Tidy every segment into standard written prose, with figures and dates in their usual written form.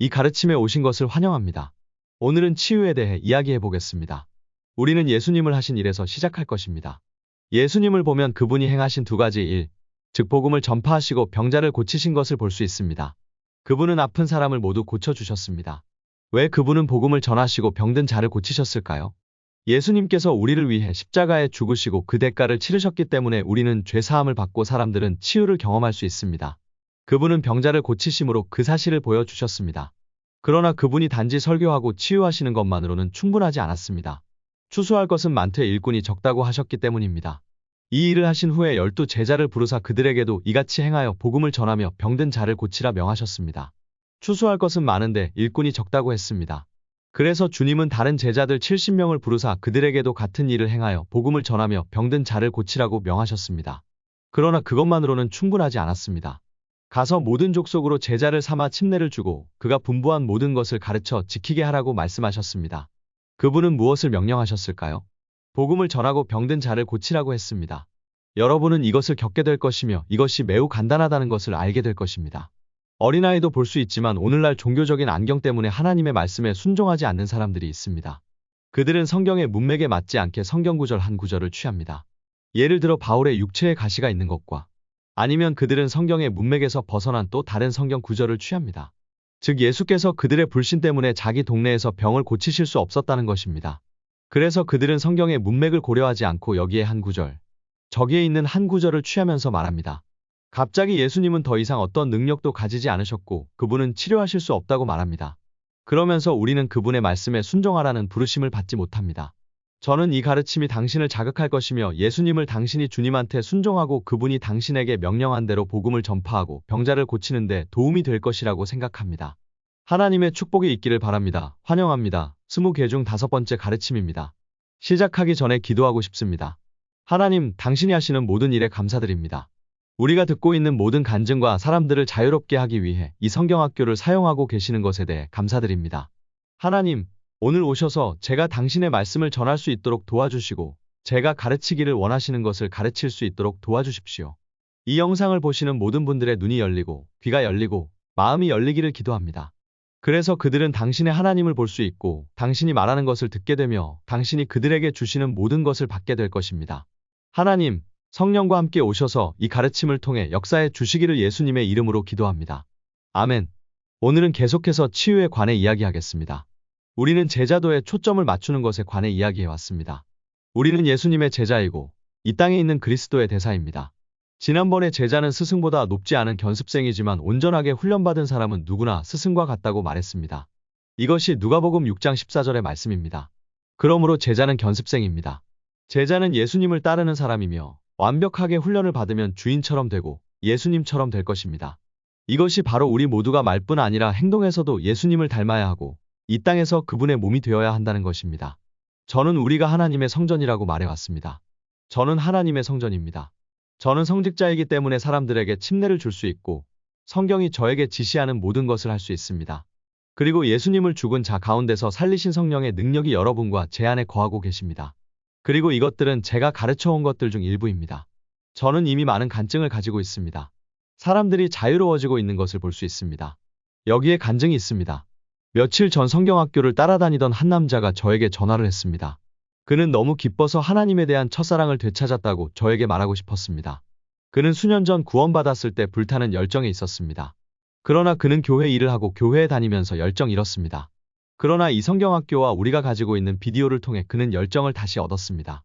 이 가르침에 오신 것을 환영합니다. 오늘은 치유에 대해 이야기해 보겠습니다. 우리는 예수님을 하신 일에서 시작할 것입니다. 예수님을 보면 그분이 행하신 두 가지 일, 즉 복음을 전파하시고 병자를 고치신 것을 볼 수 있습니다. 그분은 아픈 사람을 모두 고쳐주셨습니다. 왜 그분은 복음을 전하시고 병든 자를 고치셨을까요? 예수님께서 우리를 위해 십자가에 죽으시고 그 대가를 치르셨기 때문에 우리는 죄사함을 받고 사람들은 치유를 경험할 수 있습니다. 그분은 병자를 고치심으로 그 사실을 보여주셨습니다. 그러나 그분이 단지 설교하고 치유하시는 것만으로는 충분하지 않았습니다. 추수할 것은 많되 일꾼이 적다고 하셨기 때문입니다. 이 일을 하신 후에 12 제자를 부르사 그들에게도 이같이 행하여 복음을 전하며 병든 자를 고치라 명하셨습니다. 추수할 것은 많은데 일꾼이 적다고 했습니다. 그래서 주님은 다른 제자들 70명을 부르사 그들에게도 같은 일을 행하여 복음을 전하며 병든 자를 고치라고 명하셨습니다. 그러나 그것만으로는 충분하지 않았습니다. 가서 모든 족속으로 제자를 삼아 침례를 주고 그가 분부한 모든 것을 가르쳐 지키게 하라고 말씀하셨습니다. 그분은 무엇을 명령하셨을까요? 복음을 전하고 병든 자를 고치라고 했습니다. 여러분은 이것을 겪게 될 것이며 이것이 매우 간단하다는 것을 알게 될 것입니다. 어린아이도 볼 수 있지만 오늘날 종교적인 안경 때문에 하나님의 말씀에 순종하지 않는 사람들이 있습니다. 그들은 성경의 문맥에 맞지 않게 성경 구절 한 구절을 취합니다. 예를 들어 바울의 육체에 가시가 있는 것과 아니면 그들은 성경의 문맥에서 벗어난 또 다른 성경 구절을 취합니다. 즉 예수께서 그들의 불신 때문에 자기 동네에서 병을 고치실 수 없었다는 것입니다. 그래서 그들은 성경의 문맥을 고려하지 않고 여기에 한 구절, 저기에 있는 한 구절을 취하면서 말합니다. 갑자기 예수님은 더 이상 어떤 능력도 가지지 않으셨고 그분은 치료하실 수 없다고 말합니다. 그러면서 우리는 그분의 말씀에 순종하라는 부르심을 받지 못합니다. 저는 이 가르침이 당신을 자극할 것이며 예수님을 당신이 주님한테 순종하고 그분이 당신에게 명령한 대로 복음을 전파하고 병자를 고치는 데 도움이 될 것이라고 생각합니다. 하나님의 축복이 있기를 바랍니다. 환영합니다. 20개 중 5번째 가르침입니다. 시작하기 전에 기도하고 싶습니다. 하나님, 당신이 하시는 모든 일에 감사드립니다. 우리가 듣고 있는 모든 간증과 사람들을 자유롭게 하기 위해 이 성경학교를 사용하고 계시는 것에 대해 감사드립니다. 하나님, 오늘 오셔서 제가 당신의 말씀을 전할 수 있도록 도와주시고 제가 가르치기를 원하시는 것을 가르칠 수 있도록 도와주십시오. 이 영상을 보시는 모든 분들의 눈이 열리고 귀가 열리고 마음이 열리기를 기도합니다. 그래서 그들은 당신의 하나님을 볼 수 있고 당신이 말하는 것을 듣게 되며 당신이 그들에게 주시는 모든 것을 받게 될 것입니다. 하나님, 성령과 함께 오셔서 이 가르침을 통해 역사해 주시기를 예수님의 이름으로 기도합니다. 아멘. 오늘은 계속해서 치유에 관해 이야기하겠습니다. 우리는 제자도에 초점을 맞추는 것에 관해 이야기해왔습니다. 우리는 예수님의 제자이고 이 땅에 있는 그리스도의 대사입니다. 지난번에 제자는 스승보다 높지 않은 견습생이지만 온전하게 훈련받은 사람은 누구나 스승과 같다고 말했습니다. 이것이 누가복음 6장 14절의 말씀입니다. 그러므로 제자는 견습생입니다. 제자는 예수님을 따르는 사람이며 완벽하게 훈련을 받으면 주인처럼 되고 예수님처럼 될 것입니다. 이것이 바로 우리 모두가 말뿐 아니라 행동에서도 예수님을 닮아야 하고 이 땅에서 그분의 몸이 되어야 한다는 것입니다. 저는 우리가 하나님의 성전이라고 말해왔습니다. 저는 하나님의 성전입니다. 저는 성직자이기 때문에 사람들에게 침례를 줄 수 있고 성경이 저에게 지시하는 모든 것을 할 수 있습니다. 그리고 예수님을 죽은 자 가운데서 살리신 성령의 능력이 여러분과 제 안에 거하고 계십니다. 그리고 이것들은 제가 가르쳐온 것들 중 일부입니다. 저는 이미 많은 간증을 가지고 있습니다. 사람들이 자유로워지고 있는 것을 볼 수 있습니다. 여기에 간증이 있습니다. 며칠 전 성경학교를 따라다니던 한 남자가 저에게 전화를 했습니다. 그는 너무 기뻐서 하나님에 대한 첫사랑을 되찾았다고 저에게 말하고 싶었습니다. 그는 수년 전 구원받았을 때 불타는 열정이 있었습니다. 그러나 그는 교회 일을 하고 교회에 다니면서 열정 잃었습니다. 그러나 이 성경학교와 우리가 가지고 있는 비디오를 통해 그는 열정을 다시 얻었습니다.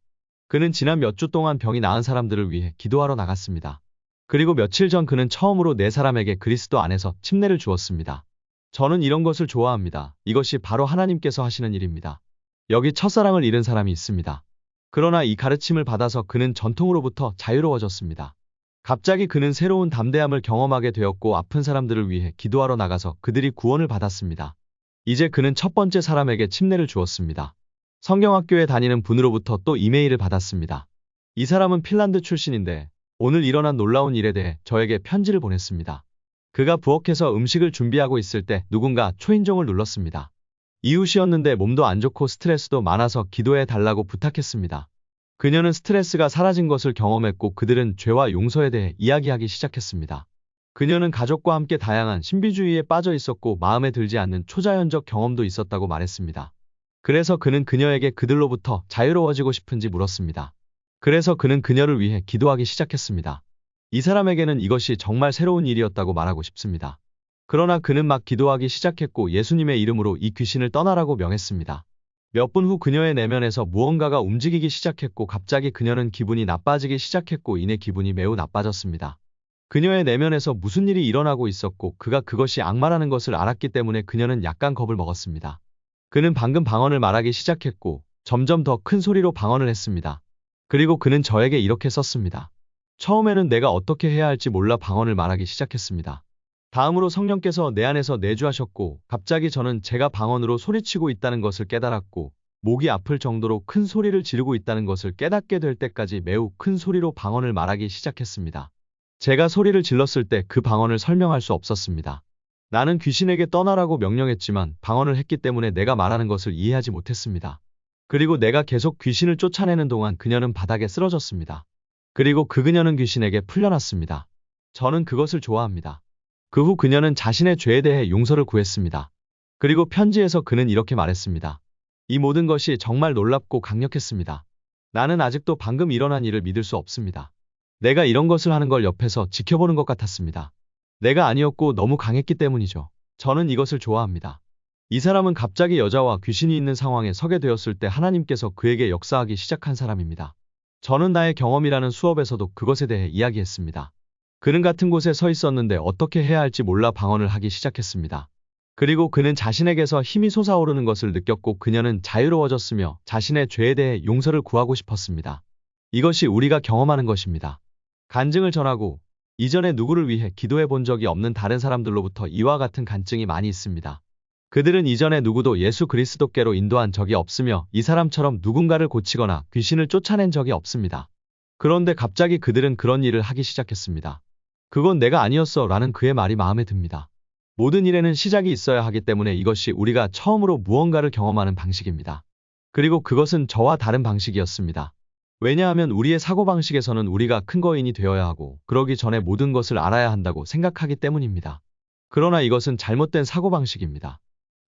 그는 지난 몇 주 동안 병이 나은 사람들을 위해 기도하러 나갔습니다. 그리고 며칠 전 그는 처음으로 4사람에게 그리스도 안에서 침례를 주었습니다. 저는 이런 것을 좋아합니다. 이것이 바로 하나님께서 하시는 일입니다. 여기 첫사랑을 잃은 사람이 있습니다. 그러나 이 가르침을 받아서 그는 전통으로부터 자유로워졌습니다. 갑자기 그는 새로운 담대함을 경험하게 되었고 아픈 사람들을 위해 기도하러 나가서 그들이 구원을 받았습니다. 이제 그는 첫 번째 사람에게 침례를 주었습니다. 성경학교에 다니는 분으로부터 또 이메일을 받았습니다. 이 사람은 핀란드 출신인데 오늘 일어난 놀라운 일에 대해 저에게 편지를 보냈습니다. 그가 부엌에서 음식을 준비하고 있을 때 누군가 초인종을 눌렀습니다. 이웃이었는데 몸도 안 좋고 스트레스도 많아서 기도해 달라고 부탁했습니다. 그녀는 스트레스가 사라진 것을 경험했고 그들은 죄와 용서에 대해 이야기하기 시작했습니다. 그녀는 가족과 함께 다양한 신비주의에 빠져 있었고 마음에 들지 않는 초자연적 경험도 있었다고 말했습니다. 그래서 그는 그녀에게 그들로부터 자유로워지고 싶은지 물었습니다. 그래서 그는 그녀를 위해 기도하기 시작했습니다. 이 사람에게는 이것이 정말 새로운 일이었다고 말하고 싶습니다. 그러나 그는 막 기도하기 시작했고 예수님의 이름으로 이 귀신을 떠나라고 명했습니다. 몇 분 후 그녀의 내면에서 무언가가 움직이기 시작했고 갑자기 그녀는 기분이 나빠지기 시작했고 이내 기분이 매우 나빠졌습니다. 그녀의 내면에서 무슨 일이 일어나고 있었고 그가 그것이 악마라는 것을 알았기 때문에 그녀는 약간 겁을 먹었습니다. 그는 방금 방언을 말하기 시작했고 점점 더 큰 소리로 방언을 했습니다. 그리고 그는 저에게 이렇게 썼습니다. 처음에는 내가 어떻게 해야 할지 몰라 방언을 말하기 시작했습니다. 다음으로 성령께서 내 안에서 내주하셨고 갑자기 저는 제가 방언으로 소리치고 있다는 것을 깨달았고 목이 아플 정도로 큰 소리를 지르고 있다는 것을 깨닫게 될 때까지 매우 큰 소리로 방언을 말하기 시작했습니다. 제가 소리를 질렀을 때 그 방언을 설명할 수 없었습니다. 나는 귀신에게 떠나라고 명령했지만 방언을 했기 때문에 내가 말하는 것을 이해하지 못했습니다. 그리고 내가 계속 귀신을 쫓아내는 동안 그녀는 바닥에 쓰러졌습니다. 그리고 그녀는 귀신에게 풀려났습니다. 저는 그것을 좋아합니다. 그 후 그녀는 자신의 죄에 대해 용서를 구했습니다. 그리고 편지에서 그는 이렇게 말했습니다. 이 모든 것이 정말 놀랍고 강력했습니다. 나는 아직도 방금 일어난 일을 믿을 수 없습니다. 내가 이런 것을 하는 걸 옆에서 지켜보는 것 같았습니다. 내가 아니었고 너무 강했기 때문이죠. 저는 이것을 좋아합니다. 이 사람은 갑자기 여자와 귀신이 있는 상황에 서게 되었을 때 하나님께서 그에게 역사하기 시작한 사람입니다. 저는 나의 경험이라는 수업에서도 그것에 대해 이야기했습니다. 그는 같은 곳에 서 있었는데 어떻게 해야 할지 몰라 방언을 하기 시작했습니다. 그리고 그는 자신에게서 힘이 솟아오르는 것을 느꼈고 그녀는 자유로워졌으며 자신의 죄에 대해 용서를 구하고 싶었습니다. 이것이 우리가 경험하는 것입니다. 간증을 전하고 이전에 누구를 위해 기도해 본 적이 없는 다른 사람들로부터 이와 같은 간증이 많이 있습니다. 그들은 이전에 누구도 예수 그리스도께로 인도한 적이 없으며 이 사람처럼 누군가를 고치거나 귀신을 쫓아낸 적이 없습니다. 그런데 갑자기 그들은 그런 일을 하기 시작했습니다. 그건 내가 아니었어 라는 그의 말이 마음에 듭니다. 모든 일에는 시작이 있어야 하기 때문에 이것이 우리가 처음으로 무언가를 경험하는 방식입니다. 그리고 그것은 저와 다른 방식이었습니다. 왜냐하면 우리의 사고방식에서는 우리가 큰 거인이 되어야 하고 그러기 전에 모든 것을 알아야 한다고 생각하기 때문입니다. 그러나 이것은 잘못된 사고방식입니다.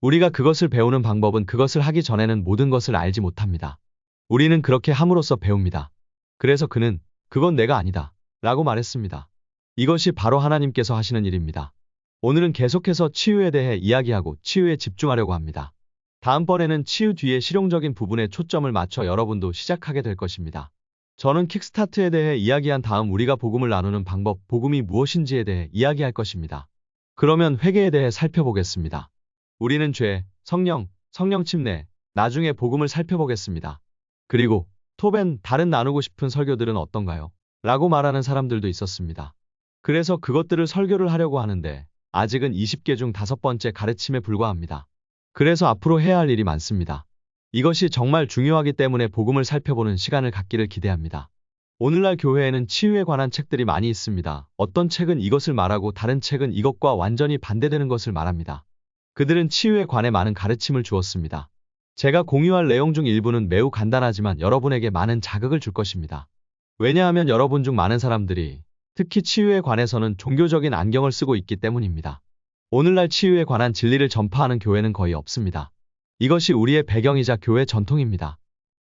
우리가 그것을 배우는 방법은 그것을 하기 전에는 모든 것을 알지 못합니다. 우리는 그렇게 함으로써 배웁니다. 그래서 그는 그건 내가 아니다 라고 말했습니다. 이것이 바로 하나님께서 하시는 일입니다. 오늘은 계속해서 치유에 대해 이야기하고 치유에 집중하려고 합니다. 다음번에는 치유 뒤의 실용적인 부분에 초점을 맞춰 여러분도 시작하게 될 것입니다. 저는 킥스타트에 대해 이야기한 다음 우리가 복음을 나누는 방법, 복음이 무엇인지에 대해 이야기할 것입니다. 그러면 회개에 대해 살펴보겠습니다. 우리는 죄, 성령 침례, 나중에 복음을 살펴보겠습니다. 그리고 톱엔 다른 나누고 싶은 설교들은 어떤가요? 라고 말하는 사람들도 있었습니다. 그래서 그것들을 설교를 하려고 하는데 아직은 20개 중 5번째 가르침에 불과합니다. 그래서 앞으로 해야 할 일이 많습니다. 이것이 정말 중요하기 때문에 복음을 살펴보는 시간을 갖기를 기대합니다. 오늘날 교회에는 치유에 관한 책들이 많이 있습니다. 어떤 책은 이것을 말하고 다른 책은 이것과 완전히 반대되는 것을 말합니다. 그들은 치유에 관해 많은 가르침을 주었습니다. 제가 공유할 내용 중 일부는 매우 간단하지만 여러분에게 많은 자극을 줄 것입니다. 왜냐하면 여러분 중 많은 사람들이 특히 치유에 관해서는 종교적인 안경을 쓰고 있기 때문입니다. 오늘날 치유에 관한 진리를 전파하는 교회는 거의 없습니다. 이것이 우리의 배경이자 교회 전통입니다.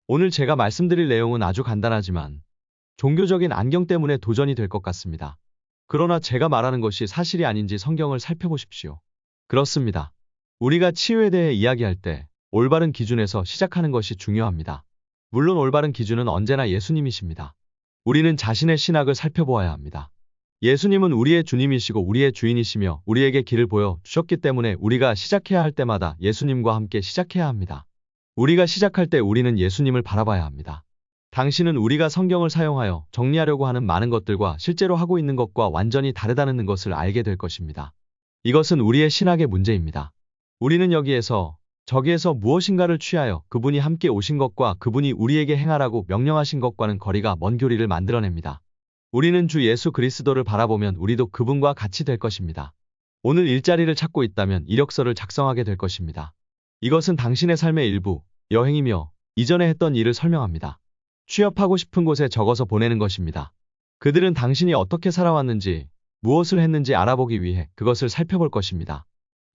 오늘 제가 말씀드릴 내용은 아주 간단하지만 종교적인 안경 때문에 도전이 될 것 같습니다. 그러나 제가 말하는 것이 사실이 아닌지 성경을 살펴보십시오. 그렇습니다. 우리가 치유에 대해 이야기할 때 올바른 기준에서 시작하는 것이 중요합니다. 물론 올바른 기준은 언제나 예수님이십니다. 우리는 자신의 신학을 살펴보아야 합니다. 예수님은 우리의 주님이시고 우리의 주인이시며 우리에게 길을 보여 주셨기 때문에 우리가 시작해야 할 때마다 예수님과 함께 시작해야 합니다. 우리가 시작할 때 우리는 예수님을 바라봐야 합니다. 당신은 우리가 성경을 사용하여 정리하려고 하는 많은 것들과 실제로 하고 있는 것과 완전히 다르다는 것을 알게 될 것입니다. 이것은 우리의 신학의 문제입니다. 우리는 여기에서 저기에서 무엇인가를 취하여 그분이 함께 오신 것과 그분이 우리에게 행하라고 명령하신 것과는 거리가 먼 교리를 만들어냅니다. 우리는 주 예수 그리스도를 바라보면 우리도 그분과 같이 될 것입니다. 오늘 일자리를 찾고 있다면 이력서를 작성하게 될 것입니다. 이것은 당신의 삶의 일부, 여행이며 이전에 했던 일을 설명합니다. 취업하고 싶은 곳에 적어서 보내는 것입니다. 그들은 당신이 어떻게 살아왔는지, 무엇을 했는지 알아보기 위해 그것을 살펴볼 것입니다.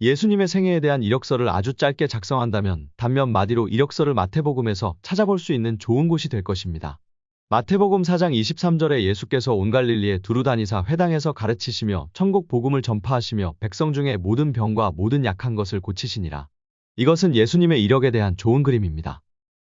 예수님의 생애에 대한 이력서를 아주 짧게 작성한다면 단몇 마디로 이력서를 마태복음에서 찾아볼 수 있는 좋은 곳이 될 것입니다. 마태복음 4장 23절에 예수께서 온 갈릴리에 두루 다니사 회당에서 가르치시며 천국 복음을 전파하시며 백성 중에 모든 병과 모든 약한 것을 고치시니라. 이것은 예수님의 이력에 대한 좋은 그림입니다.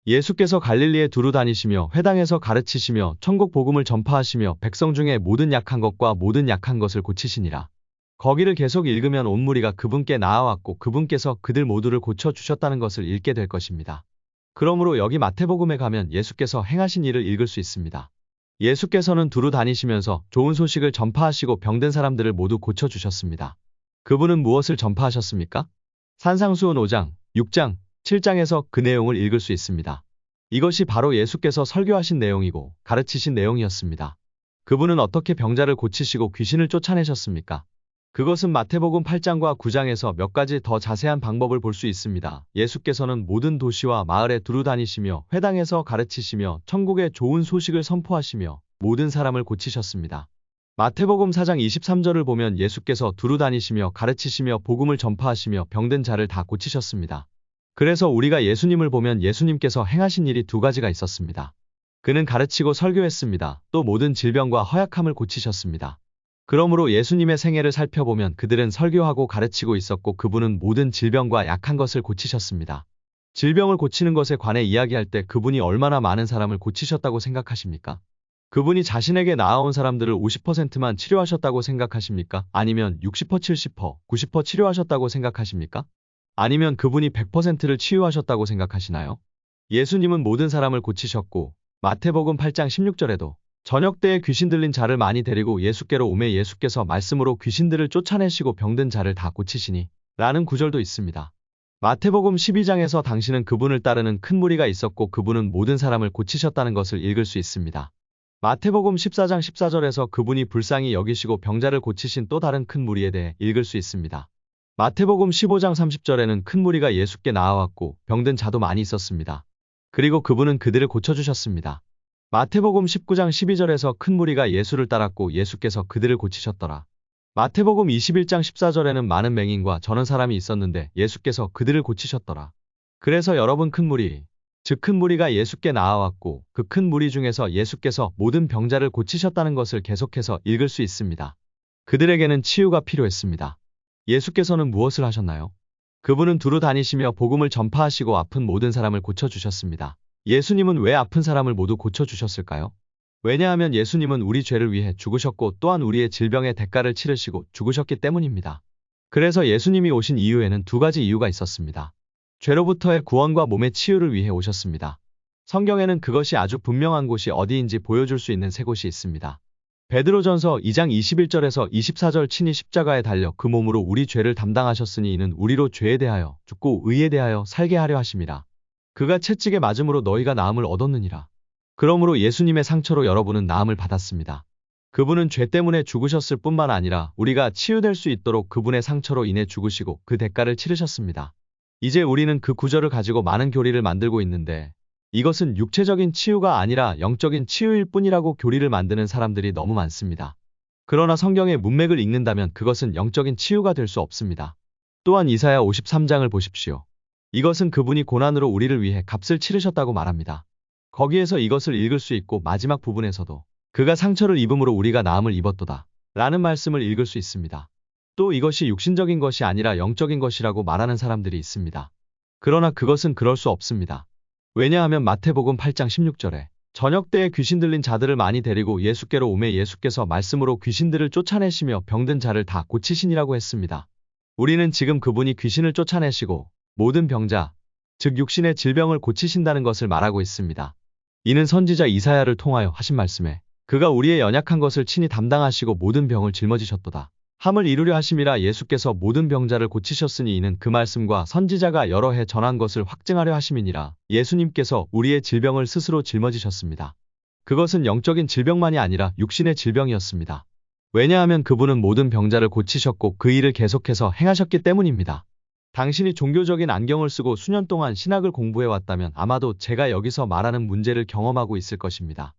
예수께서 갈릴리에 두루 다니시며 회당에서 가르치시며 천국 복음을 전파하시며 백성 중에 모든 약한 것과 모든 약한 것을 고치시니라. 거기를 계속 읽으면 온 무리가 그분께 나아왔고 그분께서 그들 모두를 고쳐주셨다는 것을 읽게 될 것입니다. 그러므로 여기 마태복음에 가면 예수께서 행하신 일을 읽을 수 있습니다. 예수께서는 두루 다니시면서 좋은 소식을 전파하시고 병든 사람들을 모두 고쳐주셨습니다. 그분은 무엇을 전파하셨습니까? 산상수훈 5장, 6장, 7장에서 그 내용을 읽을 수 있습니다. 이것이 바로 예수께서 설교하신 내용이고 가르치신 내용이었습니다. 그분은 어떻게 병자를 고치시고 귀신을 쫓아내셨습니까? 그것은 마태복음 8장과 9장에서 몇 가지 더 자세한 방법을 볼 수 있습니다. 예수께서는 모든 도시와 마을에 두루 다니시며 회당에서 가르치시며 천국의 좋은 소식을 선포하시며 모든 사람을 고치셨습니다. 마태복음 4장 23절을 보면 예수께서 두루 다니시며 가르치시며 복음을 전파하시며 병든 자를 다 고치셨습니다. 그래서 우리가 예수님을 보면 예수님께서 행하신 일이 두 가지가 있었습니다. 그는 가르치고 설교했습니다. 또 모든 질병과 허약함을 고치셨습니다. 그러므로 예수님의 생애를 살펴보면 그들은 설교하고 가르치고 있었고 그분은 모든 질병과 약한 것을 고치셨습니다. 질병을 고치는 것에 관해 이야기할 때 그분이 얼마나 많은 사람을 고치셨다고 생각하십니까? 그분이 자신에게 나아온 사람들을 50%만 치료하셨다고 생각하십니까? 아니면 60%, 70%, 90% 치료하셨다고 생각하십니까? 아니면 그분이 100%를 치유하셨다고 생각하시나요? 예수님은 모든 사람을 고치셨고 마태복음 8장 16절에도 저녁 때에 귀신 들린 자를 많이 데리고 예수께로 오매 예수께서 말씀으로 귀신들을 쫓아내시고 병든 자를 다 고치시니 라는 구절도 있습니다. 마태복음 12장에서 당신은 그분을 따르는 큰 무리가 있었고 그분은 모든 사람을 고치셨다는 것을 읽을 수 있습니다. 마태복음 14장 14절에서 그분이 불쌍히 여기시고 병자를 고치신 또 다른 큰 무리에 대해 읽을 수 있습니다. 마태복음 15장 30절에는 큰 무리가 예수께 나아왔고 병든 자도 많이 있었습니다. 그리고 그분은 그들을 고쳐주셨습니다. 마태복음 19장 12절에서 큰 무리가 예수를 따랐고 예수께서 그들을 고치셨더라. 마태복음 21장 14절에는 많은 맹인과 저는 사람이 있었는데 예수께서 그들을 고치셨더라. 그래서 여러분 큰 무리, 즉 큰 무리가 예수께 나아왔고 그 큰 무리 중에서 예수께서 모든 병자를 고치셨다는 것을 계속해서 읽을 수 있습니다. 그들에게는 치유가 필요했습니다. 예수께서는 무엇을 하셨나요? 그분은 두루 다니시며 복음을 전파하시고 아픈 모든 사람을 고쳐주셨습니다. 예수님은 왜 아픈 사람을 모두 고쳐주셨을까요? 왜냐하면 예수님은 우리 죄를 위해 죽으셨고 또한 우리의 질병의 대가를 치르시고 죽으셨기 때문입니다. 그래서 예수님이 오신 이유에는 두 가지 이유가 있었습니다. 죄로부터의 구원과 몸의 치유를 위해 오셨습니다. 성경에는 그것이 아주 분명한 곳이 어디인지 보여줄 수 있는 세 곳이 있습니다. 베드로전서 2장 21절에서 24절 친히 십자가에 달려 그 몸으로 우리 죄를 담당하셨으니 이는 우리로 죄에 대하여 죽고 의에 대하여 살게 하려 하심이라. 그가 채찍에 맞음으로 너희가 나음을 얻었느니라. 그러므로 예수님의 상처로 여러분은 나음을 받았습니다. 그분은 죄 때문에 죽으셨을 뿐만 아니라 우리가 치유될 수 있도록 그분의 상처로 인해 죽으시고 그 대가를 치르셨습니다. 이제 우리는 그 구절을 가지고 많은 교리를 만들고 있는데 이것은 육체적인 치유가 아니라 영적인 치유일 뿐이라고 교리를 만드는 사람들이 너무 많습니다. 그러나 성경의 문맥을 읽는다면 그것은 영적인 치유가 될 수 없습니다. 또한 이사야 53장을 보십시오. 이것은 그분이 고난으로 우리를 위해 값을 치르셨다고 말합니다. 거기에서 이것을 읽을 수 있고 마지막 부분에서도 그가 상처를 입음으로 우리가 나음을 입었도다 라는 말씀을 읽을 수 있습니다. 또 이것이 육신적인 것이 아니라 영적인 것이라고 말하는 사람들이 있습니다. 그러나 그것은 그럴 수 없습니다. 왜냐하면 마태복음 8장 16절에 저녁 때에 귀신 들린 자들을 많이 데리고 예수께로 오매 예수께서 말씀으로 귀신들을 쫓아내시며 병든 자를 다 고치시니라고 했습니다. 우리는 지금 그분이 귀신을 쫓아내시고 모든 병자, 즉 육신의 질병을 고치신다는 것을 말하고 있습니다. 이는 선지자 이사야를 통하여 하신 말씀에 그가 우리의 연약한 것을 친히 담당하시고 모든 병을 짊어지셨도다 함을 이루려 하심이라. 예수께서 모든 병자를 고치셨으니 이는 그 말씀과 선지자가 여러 해 전한 것을 확증하려 하심이니라. 예수님께서 우리의 질병을 스스로 짊어지셨습니다. 그것은 영적인 질병만이 아니라 육신의 질병이었습니다. 왜냐하면 그분은 모든 병자를 고치셨고 그 일을 계속해서 행하셨기 때문입니다. 당신이 종교적인 안경을 쓰고 수년 동안 신학을 공부해왔다면 아마도 제가 여기서 말하는 문제를 경험하고 있을 것입니다.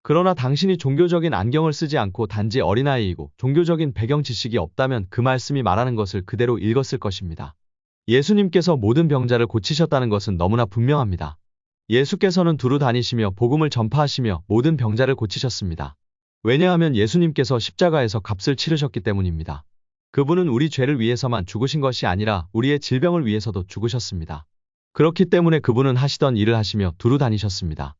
그러나 당신이 종교적인 안경을 쓰지 않고 단지 어린아이이고 종교적인 배경 지식이 없다면 그 말씀이 말하는 것을 그대로 읽었을 것입니다. 예수님께서 모든 병자를 고치셨다는 것은 너무나 분명합니다. 예수께서는 두루 다니시며 복음을 전파하시며 모든 병자를 고치셨습니다. 왜냐하면 예수님께서 십자가에서 값을 치르셨기 때문입니다. 그분은 우리 죄를 위해서만 죽으신 것이 아니라 우리의 질병을 위해서도 죽으셨습니다. 그렇기 때문에 그분은 하시던 일을 하시며 두루 다니셨습니다.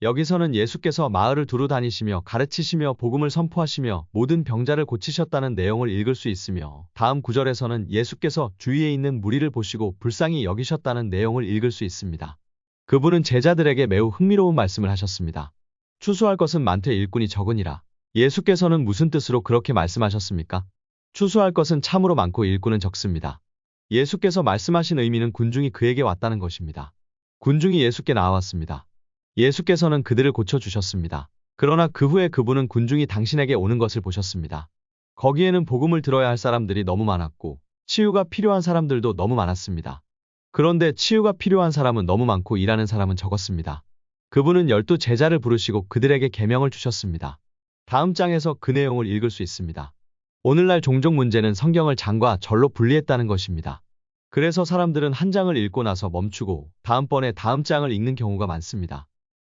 여기서는 예수께서 마을을 두루 다니시며 가르치시며 복음을 선포하시며 모든 병자를 고치셨다는 내용을 읽을 수 있으며 다음 구절에서는 예수께서 주위에 있는 무리를 보시고 불쌍히 여기셨다는 내용을 읽을 수 있습니다. 그분은 제자들에게 매우 흥미로운 말씀을 하셨습니다. 추수할 것은 많되 일꾼이 적으니라. 예수께서는 무슨 뜻으로 그렇게 말씀하셨습니까? 추수할 것은 참으로 많고 일꾼은 적습니다. 예수께서 말씀하신 의미는 군중이 그에게 왔다는 것입니다. 군중이 예수께 나와왔습니다. 예수께서는 그들을 고쳐주셨습니다. 그러나 그 후에 그분은 군중이 당신에게 오는 것을 보셨습니다. 거기에는 복음을 들어야 할 사람들이 너무 많았고 치유가 필요한 사람들도 너무 많았습니다. 그런데 치유가 필요한 사람은 너무 많고 일하는 사람은 적었습니다. 그분은 12 제자를 부르시고 그들에게 계명을 주셨습니다. 다음 장에서 그 내용을 읽을 수 있습니다. 오늘날 종종 문제는 성경을 장과 절로 분리했다는 것입니다. 그래서 사람들은 한 장을 읽고 나서 멈추고 다음번에 다음 장을 읽는 경우가 많습니다.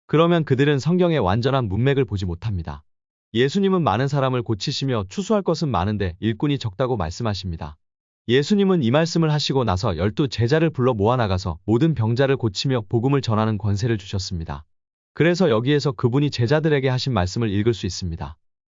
그러면 그들은 성경의 완전한 문맥을 보지 못합니다. 예수님은 많은 사람을 고치시며 추수할 것은 많은데 일꾼이 적다고 말씀하십니다. 예수님은 이 말씀을 하시고 나서 12 제자를 불러 모아나가서 모든 병자를 고치며 복음을 전하는 권세를 주셨습니다. 그래서 여기에서 그분이 제자들에게 하신 말씀을 읽을 수 있습니다.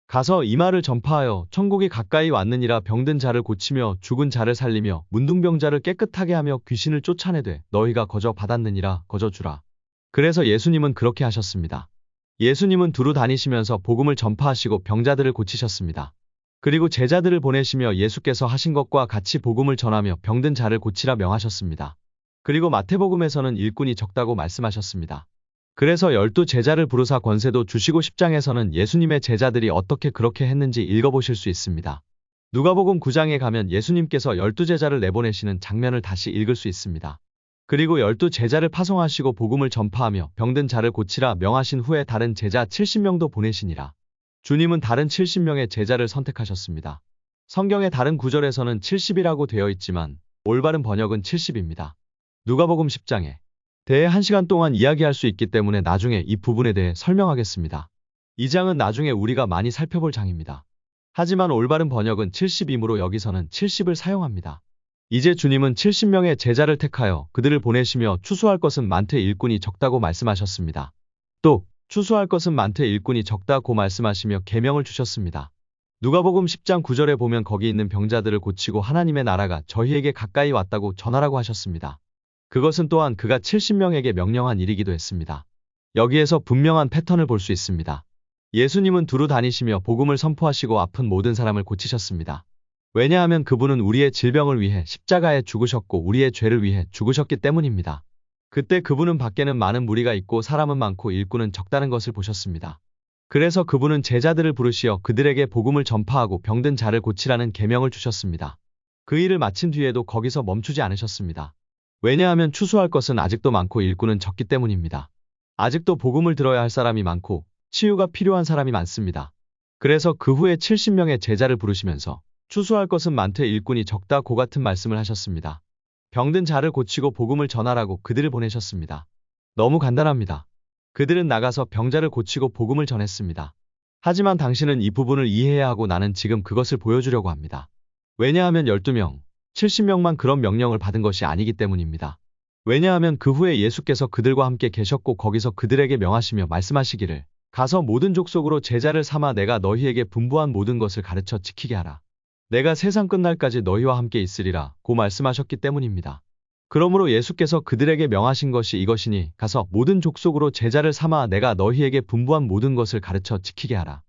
가서 이 말을 전파하여 천국이 가까이 왔느니라. 병든 자를 고치며 죽은 자를 살리며 문둥병자를 깨끗하게 하며 귀신을 쫓아내되 너희가 거저 받았느니라. 거저 주라. 그래서 예수님은 그렇게 하셨습니다. 예수님은 두루 다니시면서 복음을 전파하시고 병자들을 고치셨습니다. 그리고 제자들을 보내시며 예수께서 하신 것과 같이 복음을 전하며 병든 자를 고치라 명하셨습니다. 그리고 마태복음에서는 일꾼이 적다고 말씀하셨습니다. 그래서 12 제자를 부르사 권세도 주시고 10장에서는 예수님의 제자들이 어떻게 그렇게 했는지 읽어보실 수 있습니다. 누가복음 9장에 가면 예수님께서 12 제자를 내보내시는 장면을 다시 읽을 수 있습니다. 그리고 12 제자를 파송하시고 복음을 전파하며 병든 자를 고치라 명하신 후에 다른 제자 70명도 보내시니라. 주님은 다른 70명의 제자를 선택하셨습니다. 성경의 다른 구절에서는 70이라고 되어 있지만 올바른 번역은 70입니다. 누가복음 10장에 대해 1시간 동안 이야기할 수 있기 때문에 나중에 이 부분에 대해 설명하겠습니다. 이 장은 나중에 우리가 많이 살펴볼 장입니다. 하지만 올바른 번역은 70이므로 여기서는 70을 사용합니다. 이제 주님은 70명의 제자를 택하여 그들을 보내시며 추수할 것은 많되 일꾼이 적다고 말씀하셨습니다. 또 추수할 것은 많되 일꾼이 적다고 말씀하시며 계명을 주셨습니다. 누가복음 10장 9절에 보면 거기 있는 병자들을 고치고 하나님의 나라가 저희에게 가까이 왔다고 전하라고 하셨습니다. 그것은 또한 그가 70명에게 명령한 일이기도 했습니다. 여기에서 분명한 패턴을 볼 수 있습니다. 예수님은 두루 다니시며 복음을 선포하시고 아픈 모든 사람을 고치셨습니다. 왜냐하면 그분은 우리의 질병을 위해 십자가에 죽으셨고 우리의 죄를 위해 죽으셨기 때문입니다. 그때 그분은 밖에는 많은 무리가 있고 사람은 많고 일꾼은 적다는 것을 보셨습니다. 그래서 그분은 제자들을 부르시어 그들에게 복음을 전파하고 병든 자를 고치라는 계명을 주셨습니다. 그 일을 마친 뒤에도 거기서 멈추지 않으셨습니다. 왜냐하면 추수할 것은 아직도 많고 일꾼은 적기 때문입니다. 아직도 복음을 들어야 할 사람이 많고 치유가 필요한 사람이 많습니다. 그래서 그 후에 70명의 제자를 부르시면서 추수할 것은 많되 일꾼이 적다고 같은 말씀을 하셨습니다. 병든 자를 고치고 복음을 전하라고 그들을 보내셨습니다. 너무 간단합니다. 그들은 나가서 병자를 고치고 복음을 전했습니다. 하지만 당신은 이 부분을 이해해야 하고 나는 지금 그것을 보여주려고 합니다. 왜냐하면 12명, 70명만 그런 명령을 받은 것이 아니기 때문입니다. 왜냐하면 그 후에 예수께서 그들과 함께 계셨고 거기서 그들에게 명하시며 말씀하시기를 가서 모든 족속으로 제자를 삼아 내가 너희에게 분부한 모든 것을 가르쳐 지키게 하라. 내가 세상 끝날까지 너희와 함께 있으리라 고 말씀하셨기 때문입니다. 그러므로 예수께서 그들에게 명하신 것이 이것이니 가서 모든 족속으로 제자를 삼아 내가 너희에게 분부한 모든 것을 가르쳐 지키게 하라.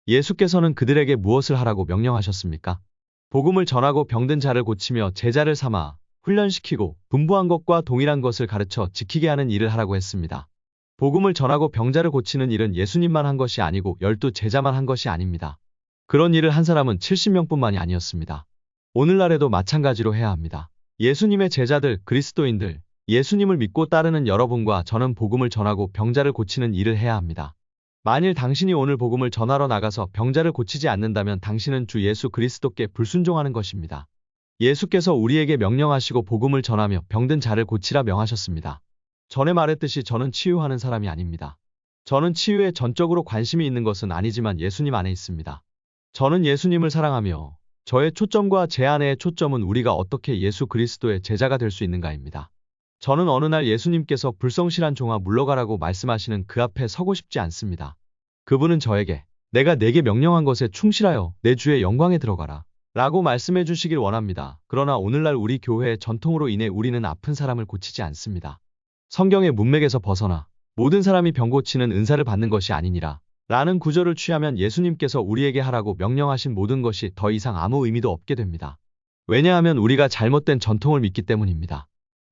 예수께서는 그들에게 무엇을 하라고 명령하셨습니까? 복음을 전하고 병든 자를 고치며 제자를 삼아 훈련시키고 분부한 것과 동일한 것을 가르쳐 지키게 하는 일을 하라고 했습니다. 복음을 전하고 병자를 고치는 일은 예수님만 한 것이 아니고 12 제자만 한 것이 아닙니다. 그런 일을 한 사람은 70명뿐만이 아니었습니다. 오늘날에도 마찬가지로 해야 합니다. 예수님의 제자들, 그리스도인들, 예수님을 믿고 따르는 여러분과 저는 복음을 전하고 병자를 고치는 일을 해야 합니다. 만일 당신이 오늘 복음을 전하러 나가서 병자를 고치지 않는다면 당신은 주 예수 그리스도께 불순종하는 것입니다. 예수께서 우리에게 명령하시고 복음을 전하며 병든 자를 고치라 명하셨습니다. 전에 말했듯이 저는 치유하는 사람이 아닙니다. 저는 치유에 전적으로 관심이 있는 것은 아니지만 예수님 안에 있습니다. 저는 예수님을 사랑하며 저의 초점과 제 안의 초점은 우리가 어떻게 예수 그리스도의 제자가 될 수 있는가입니다. 저는 어느 날 예수님께서 불성실한 종아 물러가라고 말씀하시는 그 앞에 서고 싶지 않습니다. 그분은 저에게 내가 내게 명령한 것에 충실하여 내 주의 영광에 들어가라 라고 말씀해 주시길 원합니다. 그러나 오늘날 우리 교회의 전통으로 인해 우리는 아픈 사람을 고치지 않습니다. 성경의 문맥에서 벗어나 모든 사람이 병 고치는 은사를 받는 것이 아니니라 라는 구절을 취하면 예수님께서 우리에게 하라고 명령하신 모든 것이 더 이상 아무 의미도 없게 됩니다. 왜냐하면 우리가 잘못된 전통을 믿기 때문입니다.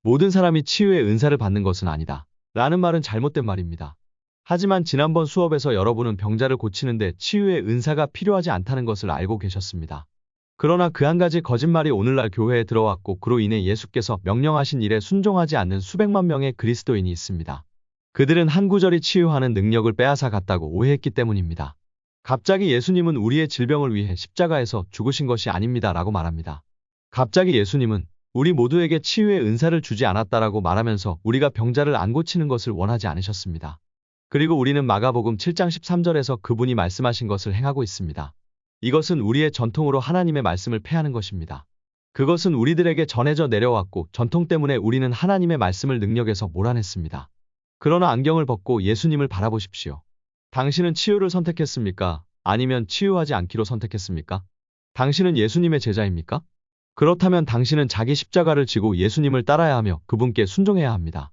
모든 사람이 치유의 은사를 받는 것은 아니다 라는 말은 잘못된 말입니다. 하지만 지난번 수업에서 여러분은 병자를 고치는데 치유의 은사가 필요하지 않다는 것을 알고 계셨습니다. 그러나 그 한 가지 거짓말이 오늘날 교회에 들어왔고 그로 인해 예수께서 명령하신 일에 순종하지 않는 수백만 명의 그리스도인이 있습니다. 그들은 한 구절이 치유하는 능력을 빼앗아 갔다고 오해했기 때문입니다. 갑자기 예수님은 우리의 질병을 위해 십자가에서 죽으신 것이 아닙니다 라고 말합니다. 갑자기 예수님은 우리 모두에게 치유의 은사를 주지 않았다라고 말하면서 우리가 병자를 안 고치는 것을 원하지 않으셨습니다. 그리고 우리는 마가복음 7장 13절에서 그분이 말씀하신 것을 행하고 있습니다. 이것은 우리의 전통으로 하나님의 말씀을 폐하는 것입니다. 그것은 우리들에게 전해져 내려왔고 전통 때문에 우리는 하나님의 말씀을 능력에서 몰아냈습니다. 그러나 안경을 벗고 예수님을 바라보십시오. 당신은 치유를 선택했습니까? 아니면 치유하지 않기로 선택했습니까? 당신은 예수님의 제자입니까? 그렇다면 당신은 자기 십자가를 지고 예수님을 따라야 하며 그분께 순종해야 합니다.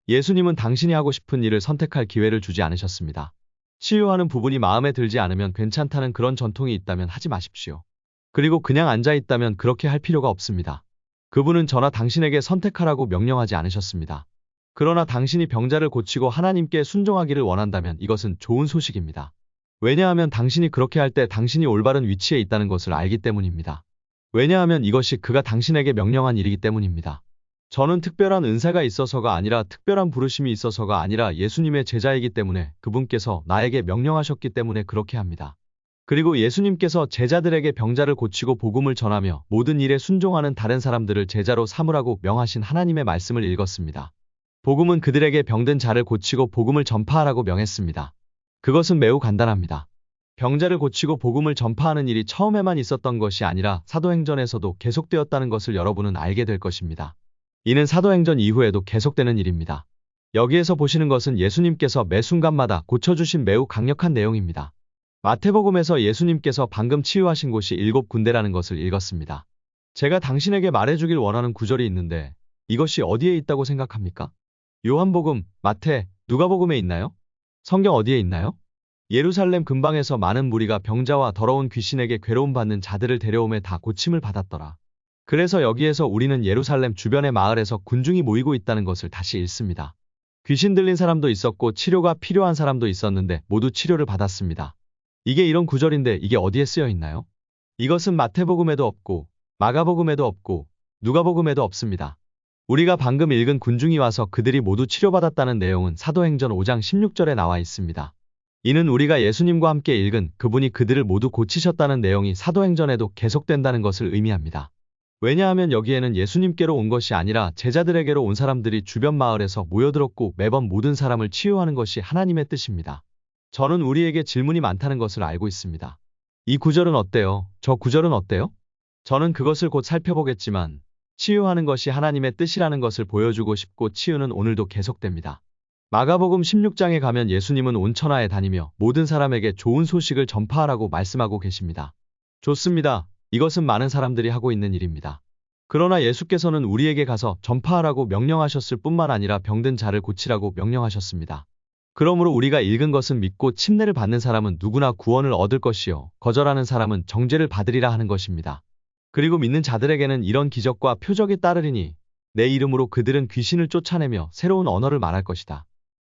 예수님은 당신이 하고 싶은 일을 선택할 기회를 주지 않으셨습니다. 치유하는 부분이 마음에 들지 않으면 괜찮다는 그런 전통이 있다면 하지 마십시오. 그리고 그냥 앉아 있다면 그렇게 할 필요가 없습니다. 그분은 저나 당신에게 선택하라고 명령하지 않으셨습니다. 그러나 당신이 병자를 고치고 하나님께 순종하기를 원한다면 이것은 좋은 소식입니다. 왜냐하면 당신이 그렇게 할 때 당신이 올바른 위치에 있다는 것을 알기 때문입니다. 왜냐하면 이것이 그가 당신에게 명령한 일이기 때문입니다. 저는 특별한 은사가 있어서가 아니라 특별한 부르심이 있어서가 아니라 예수님의 제자이기 때문에 그분께서 나에게 명령하셨기 때문에 그렇게 합니다. 그리고 예수님께서 제자들에게 병자를 고치고 복음을 전하며 모든 일에 순종하는 다른 사람들을 제자로 삼으라고 명하신 하나님의 말씀을 읽었습니다. 복음은 그들에게 병든 자를 고치고 복음을 전파하라고 명했습니다. 그것은 매우 간단합니다. 병자를 고치고 복음을 전파하는 일이 처음에만 있었던 것이 아니라 사도행전에서도 계속되었다는 것을 여러분은 알게 될 것입니다. 이는 사도행전 이후에도 계속되는 일입니다. 여기에서 보시는 것은 예수님께서 매 순간마다 고쳐주신 매우 강력한 내용입니다. 마태복음에서 예수님께서 방금 치유하신 곳이 7군데라는 것을 읽었습니다. 제가 당신에게 말해주길 원하는 구절이 있는데 이것이 어디에 있다고 생각합니까? 요한복음, 마태, 누가복음에 있나요? 성경 어디에 있나요? 예루살렘 근방에서 많은 무리가 병자와 더러운 귀신에게 괴로움받는 자들을 데려오매 다 고침을 받았더라. 그래서 여기에서 우리는 예루살렘 주변의 마을에서 군중이 모이고 있다는 것을 다시 읽습니다. 귀신 들린 사람도 있었고 치료가 필요한 사람도 있었는데 모두 치료를 받았습니다. 이게 이런 구절인데 이게 어디에 쓰여 있나요? 이것은 마태복음에도 없고 마가복음에도 없고 누가복음에도 없습니다. 우리가 방금 읽은 군중이 와서 그들이 모두 치료받았다는 내용은 사도행전 5장 16절에 나와 있습니다. 이는 우리가 예수님과 함께 읽은 그분이 그들을 모두 고치셨다는 내용이 사도행전에도 계속된다는 것을 의미합니다. 왜냐하면 여기에는 예수님께로 온 것이 아니라 제자들에게로 온 사람들이 주변 마을에서 모여들었고 매번 모든 사람을 치유하는 것이 하나님의 뜻입니다. 저는 우리에게 질문이 많다는 것을 알고 있습니다. 이 구절은 어때요? 저 구절은 어때요? 저는 그것을 곧 살펴보겠지만 치유하는 것이 하나님의 뜻이라는 것을 보여주고 싶고 치유는 오늘도 계속됩니다. 마가복음 16장에 가면 예수님은 온 천하에 다니며 모든 사람에게 좋은 소식을 전파하라고 말씀하고 계십니다. 좋습니다. 이것은 많은 사람들이 하고 있는 일입니다. 그러나 예수께서는 우리에게 가서 전파하라고 명령하셨을 뿐만 아니라 병든 자를 고치라고 명령하셨습니다. 그러므로 우리가 읽은 것은 믿고 침례를 받는 사람은 누구나 구원을 얻을 것이요 거절하는 사람은 정죄를 받으리라 하는 것입니다. 그리고 믿는 자들에게는 이런 기적과 표적이 따르리니 내 이름으로 그들은 귀신을 쫓아내며 새로운 언어를 말할 것이다.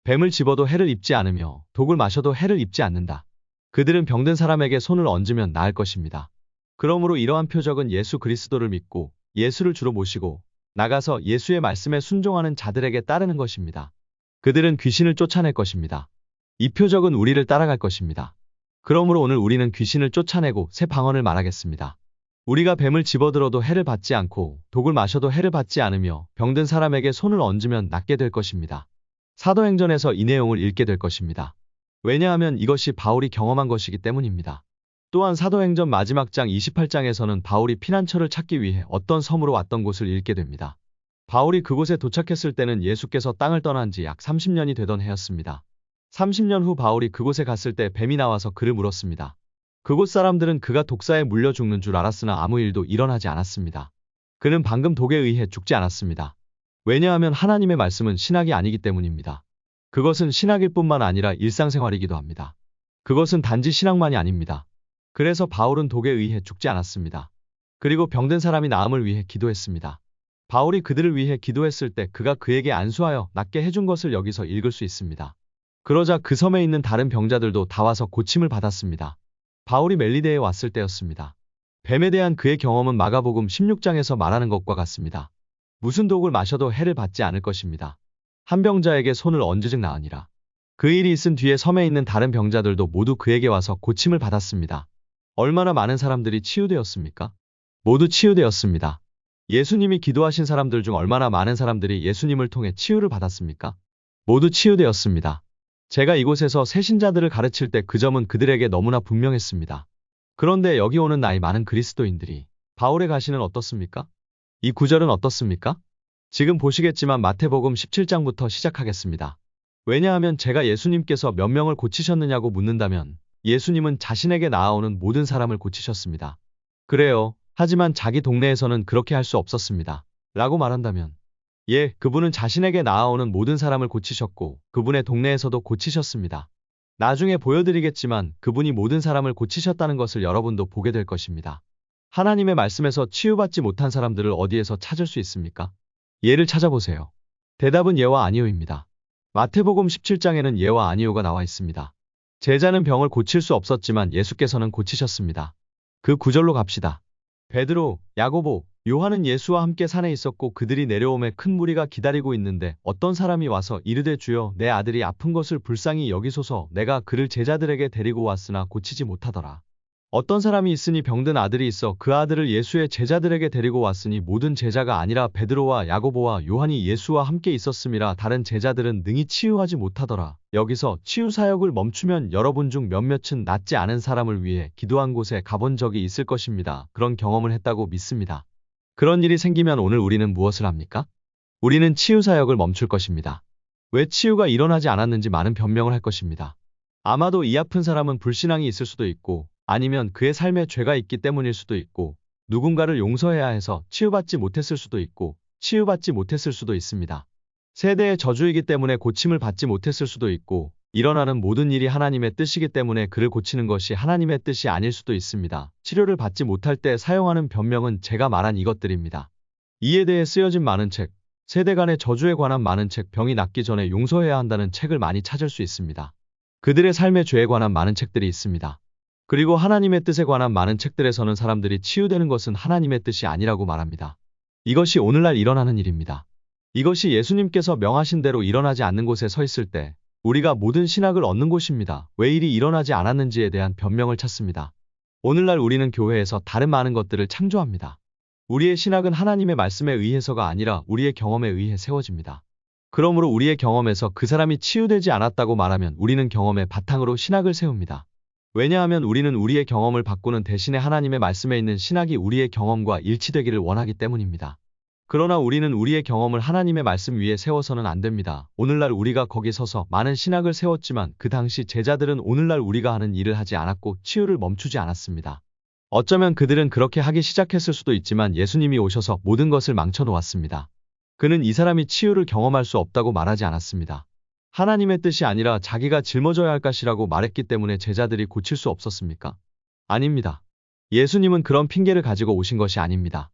뱀을 집어도 해를 입지 않으며 독을 마셔도 해를 입지 않는다. 그들은 병든 사람에게 손을 얹으면 나을 것입니다. 그러므로 이러한 표적은 예수 그리스도를 믿고 예수를 주로 모시고 나가서 예수의 말씀에 순종하는 자들에게 따르는 것입니다. 그들은 귀신을 쫓아낼 것입니다. 이 표적은 우리를 따라갈 것입니다. 그러므로 오늘 우리는 귀신을 쫓아내고 새 방언을 말하겠습니다. 우리가 뱀을 집어들어도 해를 받지 않고 독을 마셔도 해를 받지 않으며 병든 사람에게 손을 얹으면 낫게 될 것입니다. 사도행전에서 이 내용을 읽게 될 것입니다. 왜냐하면 이것이 바울이 경험한 것이기 때문입니다. 또한 사도행전 마지막 장 28장에서는 바울이 피난처를 찾기 위해 어떤 섬으로 왔던 곳을 읽게 됩니다. 바울이 그곳에 도착했을 때는 예수께서 땅을 떠난 지 약 30년이 되던 해였습니다. 30년 후 바울이 그곳에 갔을 때 뱀이 나와서 그를 물었습니다. 그곳 사람들은 그가 독사에 물려 죽는 줄 알았으나 아무 일도 일어나지 않았습니다. 그는 방금 독에 의해 죽지 않았습니다. 왜냐하면 하나님의 말씀은 신학이 아니기 때문입니다. 그것은 신학일 뿐만 아니라 일상생활이기도 합니다. 그것은 단지 신학만이 아닙니다. 그래서 바울은 독에 의해 죽지 않았습니다. 그리고 병든 사람이 나음을 위해 기도했습니다. 바울이 그들을 위해 기도했을 때 그가 그에게 안수하여 낫게 해준 것을 여기서 읽을 수 있습니다. 그러자 그 섬에 있는 다른 병자들도 다 와서 고침을 받았습니다. 바울이 멜리데에 왔을 때였습니다. 뱀에 대한 그의 경험은 마가복음 16장에서 말하는 것과 같습니다. 무슨 독을 마셔도 해를 받지 않을 것입니다. 한 병자에게 손을 얹으즉 나으니라. 그 일이 있은 뒤에 섬에 있는 다른 병자들도 모두 그에게 와서 고침을 받았습니다. 얼마나 많은 사람들이 치유되었습니까? 모두 치유되었습니다. 예수님이 기도하신 사람들 중 얼마나 많은 사람들이 예수님을 통해 치유를 받았습니까? 모두 치유되었습니다. 제가 이곳에서 새신자들을 가르칠 때 그 점은 그들에게 너무나 분명했습니다. 그런데 여기 오는 나이 많은 그리스도인들이 바울의 가시는 어떻습니까? 이 구절은 어떻습니까? 지금 보시겠지만 마태복음 17장부터 시작하겠습니다. 왜냐하면 제가 예수님께서 몇 명을 고치셨느냐고 묻는다면 예수님은 자신에게 나아오는 모든 사람을 고치셨습니다. 그래요. 하지만 자기 동네에서는 그렇게 할 수 없었습니다. 라고 말한다면 그분은 자신에게 나아오는 모든 사람을 고치셨고 그분의 동네에서도 고치셨습니다. 나중에 보여드리겠지만 그분이 모든 사람을 고치셨다는 것을 여러분도 보게 될 것입니다. 하나님의 말씀에서 치유받지 못한 사람들을 어디에서 찾을 수 있습니까? 예를 찾아보세요. 대답은 예와 아니오입니다. 마태복음 17장에는 예와 아니오가 나와 있습니다. 제자는 병을 고칠 수 없었지만 예수께서는 고치셨습니다. 그 구절로 갑시다. 베드로, 야고보, 요한은 예수와 함께 산에 있었고 그들이 내려오매 큰 무리가 기다리고 있는데 어떤 사람이 와서 이르되 주여 내 아들이 아픈 것을 불쌍히 여기소서 내가 그를 제자들에게 데리고 왔으나 고치지 못하더라. 어떤 사람이 있으니 병든 아들이 있어 그 아들을 예수의 제자들에게 데리고 왔으니 모든 제자가 아니라 베드로와 야고보와 요한이 예수와 함께 있었음이라 다른 제자들은 능히 치유하지 못하더라. 여기서 치유 사역을 멈추면 여러분 중 몇몇은 낫지 않은 사람을 위해 기도한 곳에 가본 적이 있을 것입니다. 그런 경험을 했다고 믿습니다. 그런 일이 생기면 오늘 우리는 무엇을 합니까? 우리는 치유 사역을 멈출 것입니다. 왜 치유가 일어나지 않았는지 많은 변명을 할 것입니다. 아마도 이 아픈 사람은 불신앙이 있을 수도 있고 아니면 그의 삶에 죄가 있기 때문일 수도 있고 누군가를 용서해야 해서 치유받지 못했을 수도 있고 치유받지 못했을 수도 있습니다. 세대의 저주이기 때문에 고침을 받지 못했을 수도 있고 일어나는 모든 일이 하나님의 뜻이기 때문에 그를 고치는 것이 하나님의 뜻이 아닐 수도 있습니다. 치료를 받지 못할 때 사용하는 변명은 제가 말한 이것들입니다. 이에 대해 쓰여진 많은 책, 세대 간의 저주에 관한 많은 책, 병이 낫기 전에 용서해야 한다는 책을 많이 찾을 수 있습니다. 그들의 삶의 죄에 관한 많은 책들이 있습니다. 그리고 하나님의 뜻에 관한 많은 책들에서는 사람들이 치유되는 것은 하나님의 뜻이 아니라고 말합니다. 이것이 오늘날 일어나는 일입니다. 이것이 예수님께서 명하신 대로 일어나지 않는 곳에 서 있을 때 우리가 모든 신학을 얻는 곳입니다. 왜 일이 일어나지 않았는지에 대한 변명을 찾습니다. 오늘날 우리는 교회에서 다른 많은 것들을 창조합니다. 우리의 신학은 하나님의 말씀에 의해서가 아니라 우리의 경험에 의해 세워집니다. 그러므로 우리의 경험에서 그 사람이 치유되지 않았다고 말하면 우리는 경험의 바탕으로 신학을 세웁니다. 왜냐하면 우리는 우리의 경험을 바꾸는 대신에 하나님의 말씀에 있는 신학이 우리의 경험과 일치되기를 원하기 때문입니다. 그러나 우리는 우리의 경험을 하나님의 말씀 위에 세워서는 안 됩니다. 오늘날 우리가 거기 서서 많은 신학을 세웠지만 그 당시 제자들은 오늘날 우리가 하는 일을 하지 않았고 치유를 멈추지 않았습니다. 어쩌면 그들은 그렇게 하기 시작했을 수도 있지만 예수님이 오셔서 모든 것을 망쳐놓았습니다. 그는 이 사람이 치유를 경험할 수 없다고 말하지 않았습니다. 하나님의 뜻이 아니라 자기가 짊어져야 할 것이라고 말했기 때문에 제자들이 고칠 수 없었습니까? 아닙니다. 예수님은 그런 핑계를 가지고 오신 것이 아닙니다.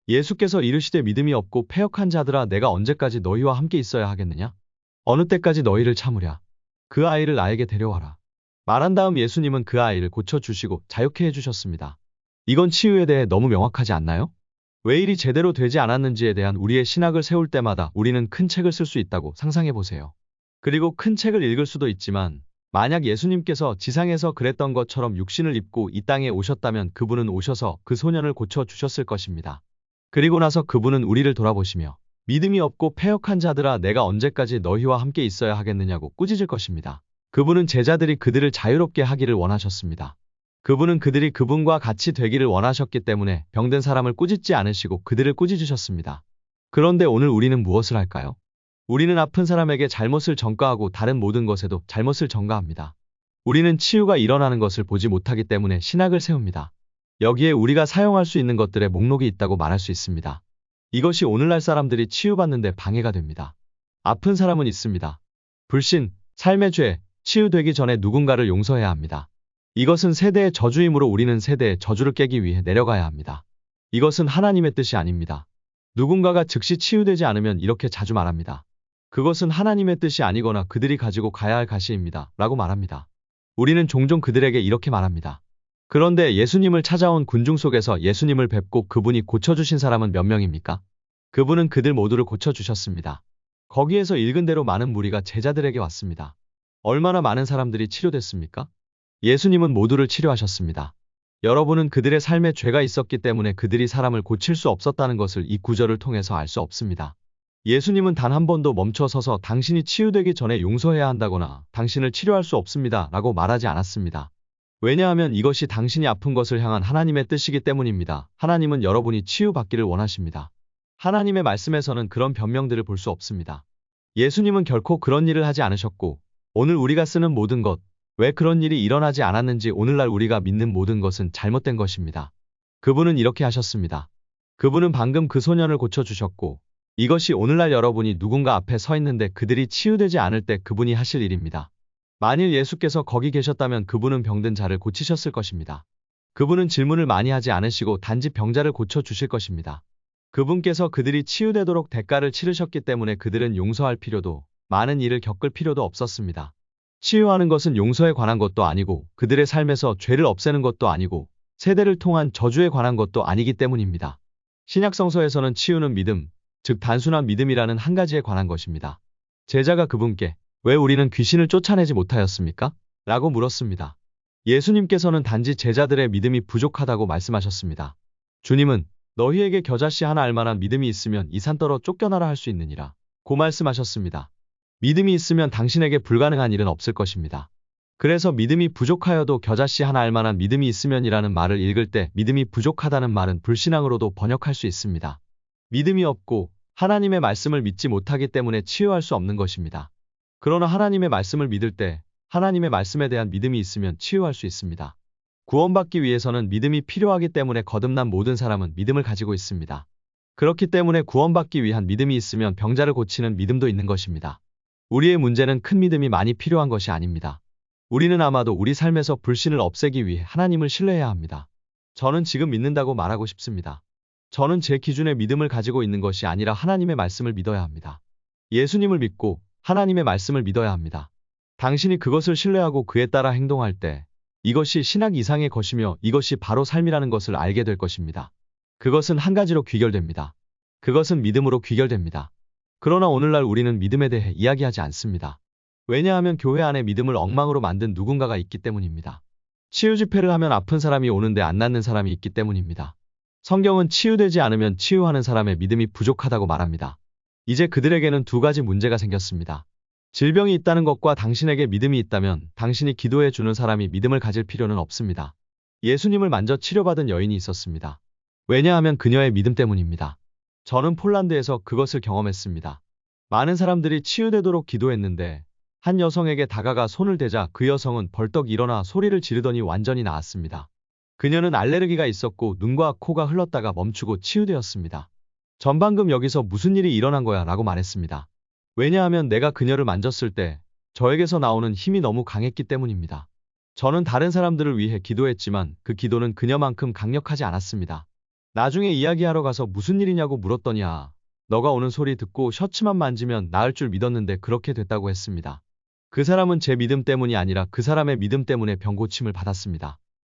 예수께서 이르시되 믿음이 없고 패역한 자들아 내가 언제까지 너희와 함께 있어야 하겠느냐? 어느 때까지 너희를 참으랴? 그 아이를 나에게 데려와라. 말한 다음 예수님은 그 아이를 고쳐주시고 자유케 해주셨습니다. 이건 치유에 대해 너무 명확하지 않나요? 왜 일이 제대로 되지 않았는지에 대한 우리의 신학을 세울 때마다 우리는 큰 책을 쓸 수 있다고 상상해보세요. 그리고 큰 책을 읽을 수도 있지만 만약 예수님께서 지상에서 그랬던 것처럼 육신을 입고 이 땅에 오셨다면 그분은 오셔서 그 소년을 고쳐주셨을 것입니다. 그리고 나서 그분은 우리를 돌아보시며 믿음이 없고 패역한 자들아 내가 언제까지 너희와 함께 있어야 하겠느냐고 꾸짖을 것입니다. 그분은 제자들이 그들을 자유롭게 하기를 원하셨습니다. 그분은 그들이 그분과 같이 되기를 원하셨기 때문에 병든 사람을 꾸짖지 않으시고 그들을 꾸짖으셨습니다. 그런데 오늘 우리는 무엇을 할까요? 우리는 아픈 사람에게 잘못을 전가하고 다른 모든 것에도 잘못을 전가합니다. 우리는 치유가 일어나는 것을 보지 못하기 때문에 신학을 세웁니다. 여기에 우리가 사용할 수 있는 것들의 목록이 있다고 말할 수 있습니다. 이것이 오늘날 사람들이 치유받는데 방해가 됩니다. 아픈 사람은 있습니다. 불신, 삶의 죄, 치유되기 전에 누군가를 용서해야 합니다. 이것은 세대의 저주이므로 우리는 세대의 저주를 깨기 위해 내려가야 합니다. 이것은 하나님의 뜻이 아닙니다. 누군가가 즉시 치유되지 않으면 이렇게 자주 말합니다. 그것은 하나님의 뜻이 아니거나 그들이 가지고 가야 할 가시입니다. 라고 말합니다. 우리는 종종 그들에게 이렇게 말합니다. 그런데 예수님을 찾아온 군중 속에서 예수님을 뵙고 그분이 고쳐주신 사람은 몇 명입니까? 그분은 그들 모두를 고쳐주셨습니다. 거기에서 읽은 대로 많은 무리가 제자들에게 왔습니다. 얼마나 많은 사람들이 치료됐습니까? 예수님은 모두를 치료하셨습니다. 여러분은 그들의 삶에 죄가 있었기 때문에 그들이 사람을 고칠 수 없었다는 것을 이 구절을 통해서 알 수 없습니다. 예수님은 단 한 번도 멈춰 서서 당신이 치유되기 전에 용서해야 한다거나 당신을 치료할 수 없습니다. 라고 말하지 않았습니다. 왜냐하면 이것이 당신이 아픈 것을 향한 하나님의 뜻이기 때문입니다. 하나님은 여러분이 치유받기를 원하십니다. 하나님의 말씀에서는 그런 변명들을 볼 수 없습니다. 예수님은 결코 그런 일을 하지 않으셨고 오늘 우리가 쓰는 모든 것, 왜 그런 일이 일어나지 않았는지 오늘날 우리가 믿는 모든 것은 잘못된 것입니다. 그분은 이렇게 하셨습니다. 그분은 방금 그 소년을 고쳐주셨고 이것이 오늘날 여러분이 누군가 앞에 서 있는데 그들이 치유되지 않을 때 그분이 하실 일입니다. 만일 예수께서 거기 계셨다면 그분은 병든 자를 고치셨을 것입니다. 그분은 질문을 많이 하지 않으시고 단지 병자를 고쳐주실 것입니다. 그분께서 그들이 치유되도록 대가를 치르셨기 때문에 그들은 용서할 필요도 많은 일을 겪을 필요도 없었습니다. 치유하는 것은 용서에 관한 것도 아니고 그들의 삶에서 죄를 없애는 것도 아니고 세대를 통한 저주에 관한 것도 아니기 때문입니다. 신약성서에서는 치유는 믿음, 즉 단순한 믿음이라는 한 가지에 관한 것입니다. 제자가 그분께 왜 우리는 귀신을 쫓아내지 못하였습니까? 라고 물었습니다. 예수님께서는 단지 제자들의 믿음이 부족하다고 말씀하셨습니다. 주님은 너희에게 겨자씨 하나 알만한 믿음이 있으면 이 산더러 쫓겨나라 할 수 있느니라 고 말씀하셨습니다. 믿음이 있으면 당신에게 불가능한 일은 없을 것입니다. 그래서 믿음이 부족하여도 겨자씨 하나 알만한 믿음이 있으면이라는 말을 읽을 때 믿음이 부족하다는 말은 불신앙으로도 번역할 수 있습니다. 믿음이 없고 하나님의 말씀을 믿지 못하기 때문에 치유할 수 없는 것입니다. 그러나 하나님의 말씀을 믿을 때 하나님의 말씀에 대한 믿음이 있으면 치유할 수 있습니다. 구원받기 위해서는 믿음이 필요하기 때문에 거듭난 모든 사람은 믿음을 가지고 있습니다. 그렇기 때문에 구원받기 위한 믿음이 있으면 병자를 고치는 믿음도 있는 것입니다. 우리의 문제는 큰 믿음이 많이 필요한 것이 아닙니다. 우리는 아마도 우리 삶에서 불신을 없애기 위해 하나님을 신뢰해야 합니다. 저는 지금 믿는다고 말하고 싶습니다. 저는 제 기준의 믿음을 가지고 있는 것이 아니라 하나님의 말씀을 믿어야 합니다. 예수님을 믿고 하나님의 말씀을 믿어야 합니다. 당신이 그것을 신뢰하고 그에 따라 행동할 때 이것이 신학 이상의 것이며 이것이 바로 삶이라는 것을 알게 될 것입니다. 그것은 한 가지로 귀결됩니다. 그것은 믿음으로 귀결됩니다. 그러나 오늘날 우리는 믿음에 대해 이야기하지 않습니다. 왜냐하면 교회 안에 믿음을 엉망으로 만든 누군가가 있기 때문입니다. 치유 집회를 하면 아픈 사람이 오는데 안 낫는 사람이 있기 때문입니다. 성경은 치유되지 않으면 치유하는 사람의 믿음이 부족하다고 말합니다. 이제 그들에게는 두 가지 문제가 생겼습니다. 질병이 있다는 것과 당신에게 믿음이 있다면 당신이 기도해 주는 사람이 믿음을 가질 필요는 없습니다. 예수님을 만져 치료받은 여인이 있었습니다. 왜냐하면 그녀의 믿음 때문입니다. 저는 폴란드에서 그것을 경험했습니다. 많은 사람들이 치유되도록 기도했는데 한 여성에게 다가가 손을 대자 그 여성은 벌떡 일어나 소리를 지르더니 완전히 나았습니다. 그녀는 알레르기가 있었고 눈과 코가 흘렀다가 멈추고 치유되었습니다. 전 방금 여기서 무슨 일이 일어난 거야 라고 말했습니다. 왜냐하면 내가 그녀를 만졌을 때 저에게서 나오는 힘이 너무 강했기 때문입니다. 저는 다른 사람들을 위해 기도했지만 그 기도는 그녀만큼 강력하지 않았습니다. 나중에 이야기하러 가서 무슨 일이냐고 물었더니 너가 오는 소리 듣고 셔츠만 만지면 나을 줄 믿었는데 그렇게 됐다고 했습니다. 그 사람은 제 믿음 때문이 아니라 그 사람의 믿음 때문에 병 고침을 받았습니다.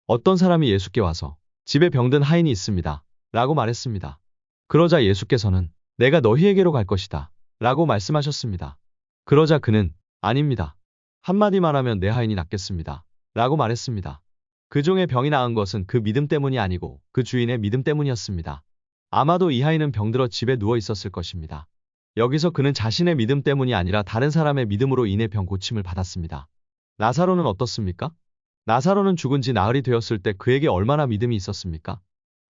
어떤 사람이 예수께 와서 집에 병든 하인이 있습니다. 라고 말했습니다. 그러자 예수께서는 내가 너희에게로 갈 것이다. 라고 말씀하셨습니다. 그러자 그는 아닙니다. 한마디만 하면 내 하인이 낫겠습니다. 라고 말했습니다. 그 종의 병이 나은 것은 그 믿음 때문이 아니고 그 주인의 믿음 때문이었습니다. 아마도 이 하인은 병들어 집에 누워 있었을 것입니다. 여기서 그는 자신의 믿음 때문이 아니라 다른 사람의 믿음으로 인해 병 고침을 받았습니다. 나사로는 어떻습니까? 나사로는 죽은 지 나흘이 되었을 때 그에게 얼마나 믿음이 있었습니까?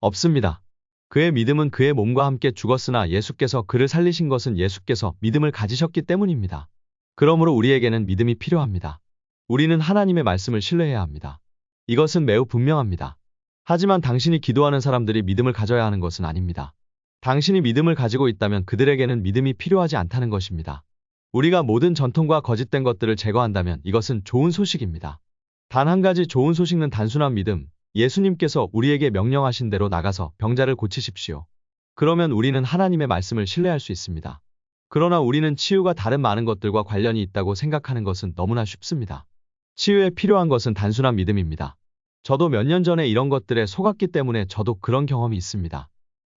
없습니다. 그의 믿음은 그의 몸과 함께 죽었으나 예수께서 그를 살리신 것은 예수께서 믿음을 가지셨기 때문입니다. 그러므로 우리에게는 믿음이 필요합니다. 우리는 하나님의 말씀을 신뢰해야 합니다. 이것은 매우 분명합니다. 하지만 당신이 기도하는 사람들이 믿음을 가져야 하는 것은 아닙니다. 당신이 믿음을 가지고 있다면 그들에게는 믿음이 필요하지 않다는 것입니다. 우리가 모든 전통과 거짓된 것들을 제거한다면 이것은 좋은 소식입니다. 단 한 가지 좋은 소식은 단순한 믿음, 예수님께서 우리에게 명령하신 대로 나가서 병자를 고치십시오. 그러면 우리는 하나님의 말씀을 신뢰할 수 있습니다. 그러나 우리는 치유가 다른 많은 것들과 관련이 있다고 생각하는 것은 너무나 쉽습니다. 치유에 필요한 것은 단순한 믿음입니다. 저도 몇 년 전에 이런 것들에 속았기 때문에 저도 그런 경험이 있습니다.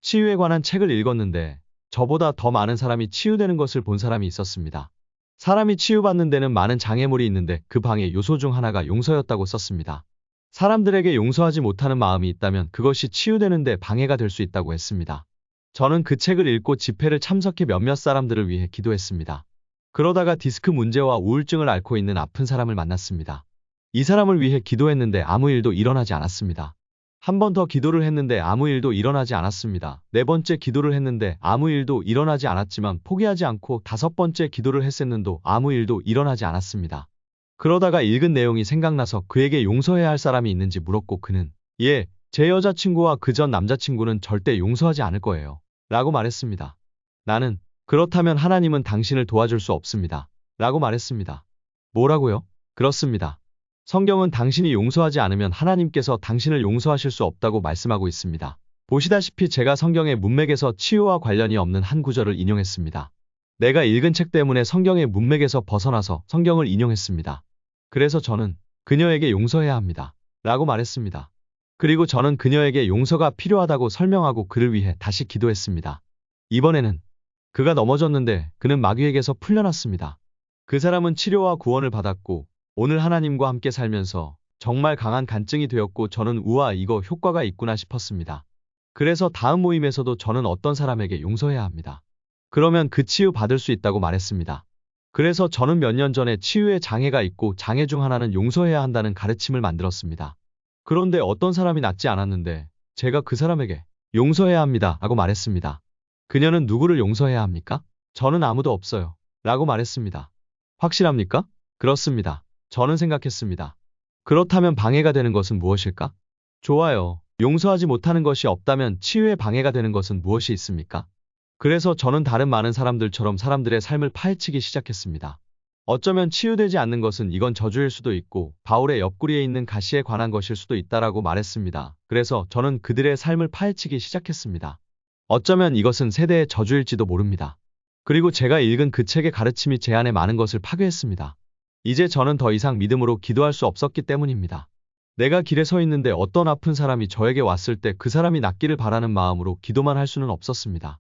치유에 관한 책을 읽었는데 저보다 더 많은 사람이 치유되는 것을 본 사람이 있었습니다. 사람이 치유받는 데는 많은 장애물이 있는데 그 방의 요소 중 하나가 용서였다고 썼습니다. 사람들에게 용서하지 못하는 마음이 있다면 그것이 치유되는 데 방해가 될 수 있다고 했습니다. 저는 그 책을 읽고 집회를 참석해 몇몇 사람들을 위해 기도했습니다. 그러다가 디스크 문제와 우울증을 앓고 있는 아픈 사람을 만났습니다. 이 사람을 위해 기도했는데 아무 일도 일어나지 않았습니다. 한 번 더 기도를 했는데 아무 일도 일어나지 않았습니다. 네 번째 기도를 했는데 아무 일도 일어나지 않았지만 포기하지 않고 다섯 번째 기도를 했었는데도 아무 일도 일어나지 않았습니다. 그러다가 읽은 내용이 생각나서 그에게 용서해야 할 사람이 있는지 물었고 그는 예, 제 여자친구와 그 전 남자친구는 절대 용서하지 않을 거예요. 라고 말했습니다. 나는 그렇다면 하나님은 당신을 도와줄 수 없습니다. 라고 말했습니다. 뭐라고요? 그렇습니다. 성경은 당신이 용서하지 않으면 하나님께서 당신을 용서하실 수 없다고 말씀하고 있습니다. 보시다시피 제가 성경의 문맥에서 치유와 관련이 없는 한 구절을 인용했습니다. 내가 읽은 책 때문에 성경의 문맥에서 벗어나서 성경을 인용했습니다. 그래서 저는 그녀에게 용서해야 합니다. 라고 말했습니다. 그리고 저는 그녀에게 용서가 필요하다고 설명하고 그를 위해 다시 기도했습니다. 이번에는 그가 넘어졌는데 그는 마귀에게서 풀려났습니다. 그 사람은 치료와 구원을 받았고 오늘 하나님과 함께 살면서 정말 강한 간증이 되었고 저는 우와 이거 효과가 있구나 싶었습니다. 그래서 다음 모임에서도 저는 어떤 사람에게 용서해야 합니다. 그러면 그 치유 받을 수 있다고 말했습니다. 그래서 저는 몇 년 전에 치유에 장애가 있고 장애 중 하나는 용서해야 한다는 가르침을 만들었습니다. 그런데 어떤 사람이 낫지 않았는데 제가 그 사람에게 용서해야 합니다 하고 말했습니다. 그녀는 누구를 용서해야 합니까? 저는 아무도 없어요. 라고 말했습니다. 확실합니까? 그렇습니다. 저는 생각했습니다. 그렇다면 방해가 되는 것은 무엇일까? 좋아요. 용서하지 못하는 것이 없다면 치유에 방해가 되는 것은 무엇이 있습니까? 그래서 저는 다른 많은 사람들처럼 사람들의 삶을 파헤치기 시작했습니다. 어쩌면 치유되지 않는 것은 이건 저주일 수도 있고 바울의 옆구리에 있는 가시에 관한 것일 수도 있다라고 말했습니다. 그래서 저는 그들의 삶을 파헤치기 시작했습니다. 어쩌면 이것은 세대의 저주일지도 모릅니다. 그리고 제가 읽은 그 책의 가르침이 제 안에 많은 것을 파괴했습니다. 이제 저는 더 이상 믿음으로 기도할 수 없었기 때문입니다. 내가 길에 서 있는데 어떤 아픈 사람이 저에게 왔을 때 그 사람이 낫기를 바라는 마음으로 기도만 할 수는 없었습니다.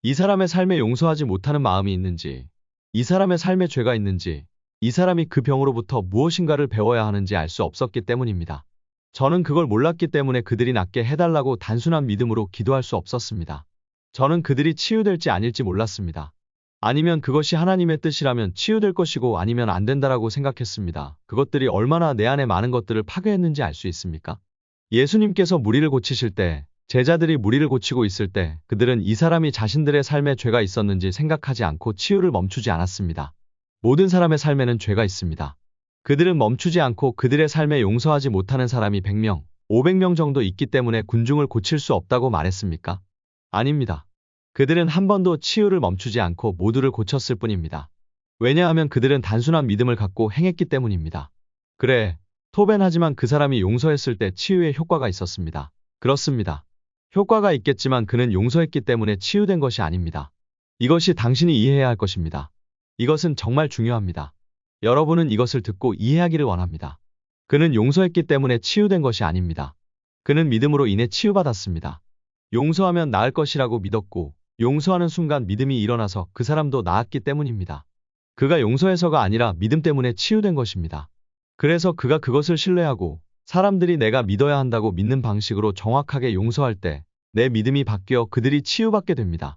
이 사람의 삶에 용서하지 못하는 마음이 있는지, 이 사람의 삶에 죄가 있는지, 이 사람이 그 병으로부터 무엇인가를 배워야 하는지 알 수 없었기 때문입니다. 저는 그걸 몰랐기 때문에 그들이 낫게 해달라고 단순한 믿음으로 기도할 수 없었습니다. 저는 그들이 치유될지 아닐지 몰랐습니다. 아니면 그것이 하나님의 뜻이라면 치유될 것이고 아니면 안 된다라고 생각했습니다. 그것들이 얼마나 내 안에 많은 것들을 파괴했는지 알 수 있습니까? 예수님께서 무리를 고치실 때, 제자들이 무리를 고치고 있을 때 그들은 이 사람이 자신들의 삶에 죄가 있었는지 생각하지 않고 치유를 멈추지 않았습니다. 모든 사람의 삶에는 죄가 있습니다. 그들은 멈추지 않고 그들의 삶에 용서하지 못하는 사람이 100명, 500명 정도 있기 때문에 군중을 고칠 수 없다고 말했습니까? 아닙니다. 그들은 한 번도 치유를 멈추지 않고 모두를 고쳤을 뿐입니다. 왜냐하면 그들은 단순한 믿음을 갖고 행했기 때문입니다. 그래, 토벤 하지만 그 사람이 용서했을 때 치유에 효과가 있었습니다. 그렇습니다. 효과가 있겠지만 그는 용서했기 때문에 치유된 것이 아닙니다. 이것이 당신이 이해해야 할 것입니다. 이것은 정말 중요합니다. 여러분은 이것을 듣고 이해하기를 원합니다. 그는 용서했기 때문에 치유된 것이 아닙니다. 그는 믿음으로 인해 치유받았습니다. 용서하면 나을 것이라고 믿었고 용서하는 순간 믿음이 일어나서 그 사람도 나았기 때문입니다. 그가 용서해서가 아니라 믿음 때문에 치유된 것입니다. 그래서 그가 그것을 신뢰하고 사람들이 내가 믿어야 한다고 믿는 방식으로 정확하게 용서할 때 내 믿음이 바뀌어 그들이 치유받게 됩니다.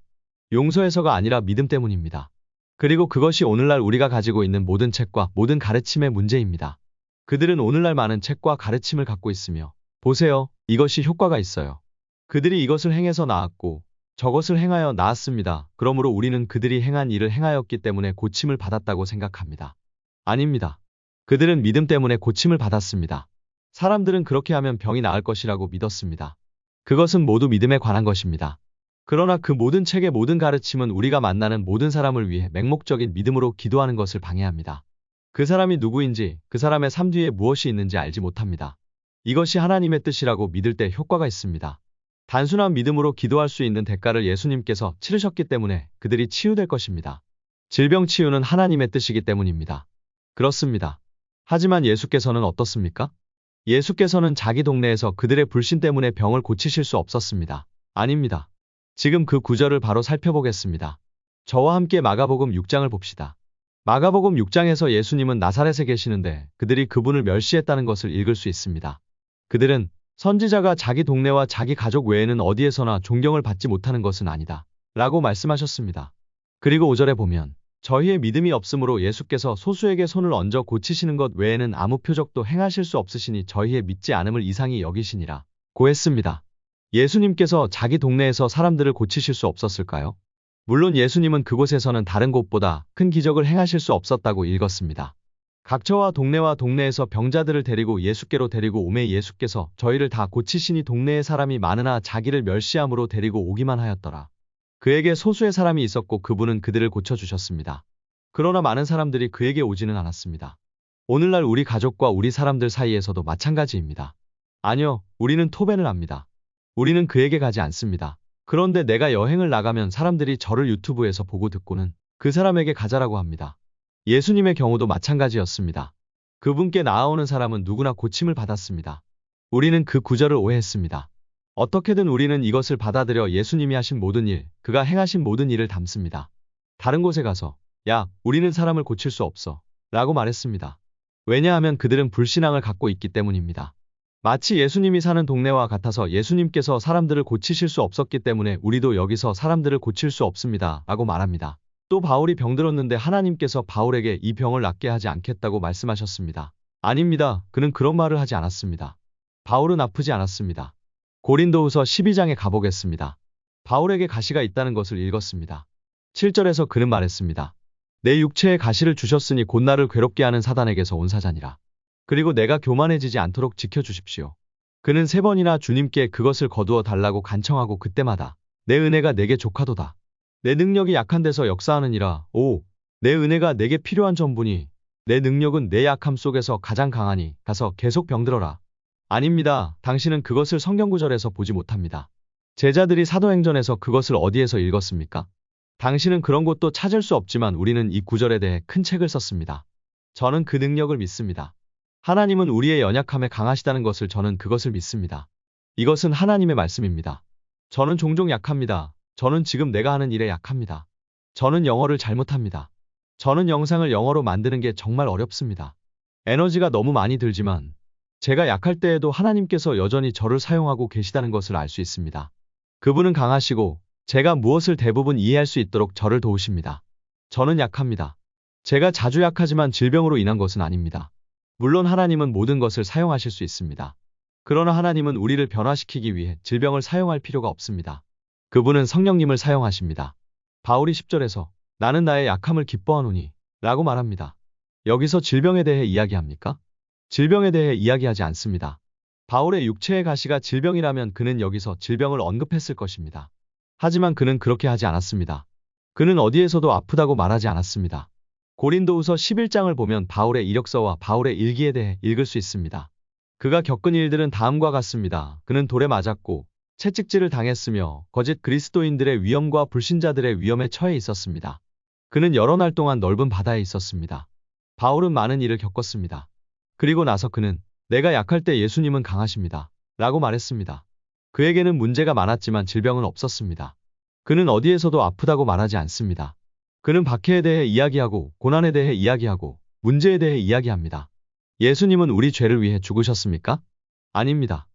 용서해서가 아니라 믿음 때문입니다. 그리고 그것이 오늘날 우리가 가지고 있는 모든 책과 모든 가르침의 문제입니다. 그들은 오늘날 많은 책과 가르침을 갖고 있으며 보세요. 이것이 효과가 있어요. 그들이 이것을 행해서 나았고 저것을 행하여 나았습니다. 그러므로 우리는 그들이 행한 일을 행하였기 때문에 고침을 받았다고 생각합니다. 아닙니다. 그들은 믿음 때문에 고침을 받았습니다. 사람들은 그렇게 하면 병이 나을 것이라고 믿었습니다. 그것은 모두 믿음에 관한 것입니다. 그러나 그 모든 책의 모든 가르침은 우리가 만나는 모든 사람을 위해 맹목적인 믿음으로 기도하는 것을 방해합니다. 그 사람이 누구인지, 그 사람의 삶 뒤에 무엇이 있는지 알지 못합니다. 이것이 하나님의 뜻이라고 믿을 때 효과가 있습니다. 단순한 믿음으로 기도할 수 있는 대가를 예수님께서 치르셨기 때문에 그들이 치유될 것입니다. 질병 치유는 하나님의 뜻이기 때문입니다. 그렇습니다. 하지만 예수께서는 어떻습니까? 예수께서는 자기 동네에서 그들의 불신 때문에 병을 고치실 수 없었습니다. 아닙니다. 지금 그 구절을 바로 살펴보겠습니다. 저와 함께 마가복음 6장을 봅시다. 마가복음 6장에서 예수님은 나사렛에 계시는데 그들이 그분을 멸시했다는 것을 읽을 수 있습니다. 그들은 선지자가 자기 동네와 자기 가족 외에는 어디에서나 존경을 받지 못하는 것은 아니다. 라고 말씀하셨습니다. 그리고 5절에 보면 저희의 믿음이 없으므로 예수께서 소수에게 손을 얹어 고치시는 것 외에는 아무 표적도 행하실 수 없으시니 저희의 믿지 않음을 이상히 여기시니라 고 했습니다. 예수님께서 자기 동네에서 사람들을 고치실 수 없었을까요? 물론 예수님은 그곳에서는 다른 곳보다 큰 기적을 행하실 수 없었다고 읽었습니다. 각처와 동네에서 병자들을 데리고 예수께로 데리고 오매 예수께서 저희를 다 고치시니 동네에 사람이 많으나 자기를 멸시함으로 데리고 오기만 하였더라. 그에게 소수의 사람이 있었고 그분은 그들을 고쳐주셨습니다. 그러나 많은 사람들이 그에게 오지는 않았습니다. 오늘날 우리 가족과 우리 사람들 사이에서도 마찬가지입니다. 아니요, 우리는 토벤을 합니다. 우리는 그에게 가지 않습니다. 그런데 내가 여행을 나가면 사람들이 저를 유튜브에서 보고 듣고는 그 사람에게 가자라고 합니다. 예수님의 경우도 마찬가지였습니다. 그분께 나아오는 사람은 누구나 고침을 받았습니다. 우리는 그 구절을 오해했습니다. 어떻게든 우리는 이것을 받아들여 예수님이 하신 모든 일, 그가 행하신 모든 일을 담습니다. 다른 곳에 가서 야, 우리는 사람을 고칠 수 없어 라고 말했습니다. 왜냐하면 그들은 불신앙을 갖고 있기 때문입니다. 마치 예수님이 사는 동네와 같아서 예수님께서 사람들을 고치실 수 없었기 때문에 우리도 여기서 사람들을 고칠 수 없습니다 라고 말합니다. 또 바울이 병들었는데 하나님께서 바울에게 이 병을 낫게 하지 않겠다고 말씀하셨습니다. 아닙니다. 그는 그런 말을 하지 않았습니다. 바울은 아프지 않았습니다. 고린도후서 12장에 가보겠습니다. 바울에게 가시가 있다는 것을 읽었습니다. 7절에서 그는 말했습니다. 내 육체에 가시를 주셨으니 곧 나를 괴롭게 하는 사단에게서 온 사자니라. 그리고 내가 교만해지지 않도록 지켜주십시오. 그는 3번이나 주님께 그것을 거두어 달라고 간청하고 그때마다 내 은혜가 내게 족하도다. 내 능력이 약한 데서 역사하느니라. 오, 내 은혜가 내게 필요한 전부니 내 능력은 내 약함 속에서 가장 강하니 가서 계속 병들어라. 아닙니다. 당신은 그것을 성경구절에서 보지 못합니다. 제자들이 사도행전에서 그것을 어디에서 읽었습니까? 당신은 그런 곳도 찾을 수 없지만 우리는 이 구절에 대해 큰 책을 썼습니다. 저는 그 능력을 믿습니다. 하나님은 우리의 연약함에 강하시다는 것을 저는 그것을 믿습니다. 이것은 하나님의 말씀입니다. 저는 종종 약합니다. 저는 지금 내가 하는 일에 약합니다. 저는 영어를 잘못합니다. 저는 영상을 영어로 만드는 게 정말 어렵습니다. 에너지가 너무 많이 들지만 제가 약할 때에도 하나님께서 여전히 저를 사용하고 계시다는 것을 알 수 있습니다. 그분은 강하시고 제가 무엇을 대부분 이해할 수 있도록 저를 도우십니다. 저는 약합니다. 제가 자주 약하지만 질병으로 인한 것은 아닙니다. 물론 하나님은 모든 것을 사용하실 수 있습니다. 그러나 하나님은 우리를 변화시키기 위해 질병을 사용할 필요가 없습니다. 그분은 성령님을 사용하십니다. 바울이 10절에서 나는 나의 약함을 기뻐하노니 라고 말합니다. 여기서 질병에 대해 이야기합니까? 질병에 대해 이야기하지 않습니다. 바울의 육체의 가시가 질병이라면 그는 여기서 질병을 언급했을 것입니다. 하지만 그는 그렇게 하지 않았습니다. 그는 어디에서도 아프다고 말하지 않았습니다. 고린도후서 11장을 보면 바울의 이력서와 바울의 일기에 대해 읽을 수 있습니다. 그가 겪은 일들은 다음과 같습니다. 그는 돌에 맞았고 채찍질을 당했으며 거짓 그리스도인들의 위험과 불신자들의 위험에 처해 있었습니다. 그는 여러 날 동안 넓은 바다에 있었습니다. 바울은 많은 일을 겪었습니다. 그리고 나서 그는 내가 약할 때 예수님은 강하십니다. 라고 말했습니다. 그에게는 문제가 많았지만 질병은 없었습니다. 그는 어디에서도 아프다고 말하지 않습니다. 그는 박해에 대해 이야기하고 고난에 대해 이야기하고 문제에 대해 이야기합니다. 예수님은 우리 죄를 위해 죽으셨습니까? 아닙니다.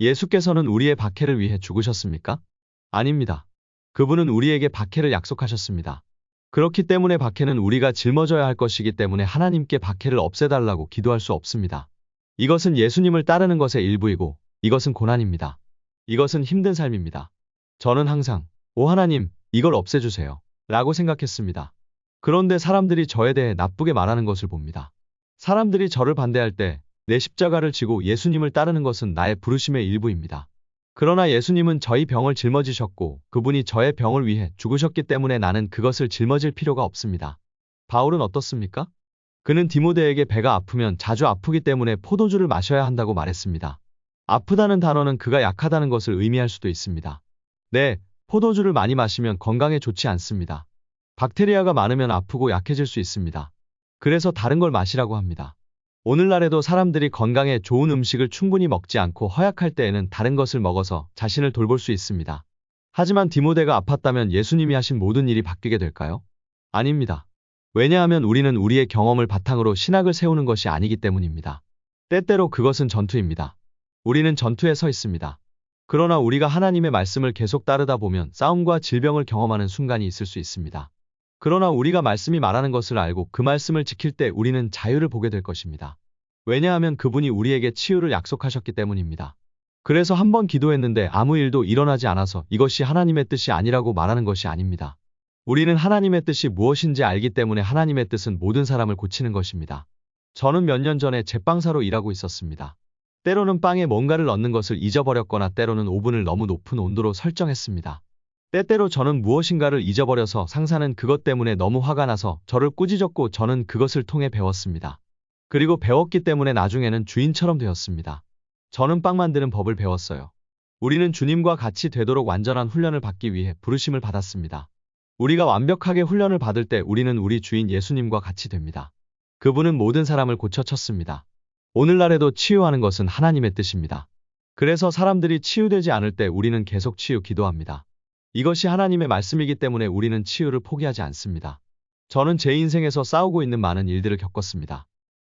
예수께서는 우리의 박해를 위해 죽으셨습니까? 아닙니다. 그분은 우리에게 박해를 약속하셨습니다. 그렇기 때문에 박해는 우리가 짊어져야 할 것이기 때문에 하나님께 박해를 없애달라고 기도할 수 없습니다. 이것은 예수님을 따르는 것의 일부이고 이것은 고난입니다. 이것은 힘든 삶입니다. 저는 항상 오 하나님, 이걸 없애주세요 라고 생각했습니다. 그런데 사람들이 저에 대해 나쁘게 말하는 것을 봅니다. 사람들이 저를 반대할 때 내 십자가를 지고 예수님을 따르는 것은 나의 부르심의 일부입니다. 그러나 예수님은 저희 병을 짊어지셨고 그분이 저의 병을 위해 죽으셨기 때문에 나는 그것을 짊어질 필요가 없습니다. 바울은 어떻습니까? 그는 디모데에게 배가 아프면 자주 아프기 때문에 포도주를 마셔야 한다고 말했습니다. 아프다는 단어는 그가 약하다는 것을 의미할 수도 있습니다. 네, 포도주를 많이 마시면 건강에 좋지 않습니다. 박테리아가 많으면 아프고 약해질 수 있습니다. 그래서 다른 걸 마시라고 합니다. 오늘날에도 사람들이 건강에 좋은 음식을 충분히 먹지 않고 허약할 때에는 다른 것을 먹어서 자신을 돌볼 수 있습니다. 하지만 디모데가 아팠다면 예수님이 하신 모든 일이 바뀌게 될까요? 아닙니다. 왜냐하면 우리는 우리의 경험을 바탕으로 신학을 세우는 것이 아니기 때문입니다. 때때로 그것은 전투입니다. 우리는 전투에 서 있습니다. 그러나 우리가 하나님의 말씀을 계속 따르다 보면 싸움과 질병을 경험하는 순간이 있을 수 있습니다. 그러나 우리가 말씀이 말하는 것을 알고 그 말씀을 지킬 때 우리는 자유를 보게 될 것입니다. 왜냐하면 그분이 우리에게 치유를 약속하셨기 때문입니다. 그래서 한 번 기도했는데 아무 일도 일어나지 않아서 이것이 하나님의 뜻이 아니라고 말하는 것이 아닙니다. 우리는 하나님의 뜻이 무엇인지 알기 때문에 하나님의 뜻은 모든 사람을 고치는 것입니다. 저는 몇 년 전에 제빵사로 일하고 있었습니다. 때로는 빵에 뭔가를 넣는 것을 잊어버렸거나 때로는 오븐을 너무 높은 온도로 설정했습니다. 때때로 저는 무엇인가를 잊어버려서 상사는 그것 때문에 너무 화가 나서 저를 꾸짖었고 저는 그것을 통해 배웠습니다. 그리고 배웠기 때문에 나중에는 주인처럼 되었습니다. 저는 빵 만드는 법을 배웠어요. 우리는 주님과 같이 되도록 완전한 훈련을 받기 위해 부르심을 받았습니다. 우리가 완벽하게 훈련을 받을 때 우리는 우리 주인 예수님과 같이 됩니다. 그분은 모든 사람을 고쳐쳤습니다. 오늘날에도 치유하는 것은 하나님의 뜻입니다. 그래서 사람들이 치유되지 않을 때 우리는 계속 치유 기도합니다. 이것이 하나님의 말씀이기 때문에 우리는 치유를 포기하지 않습니다. 저는 제 인생에서 싸우고 있는 많은 일들을 겪었습니다.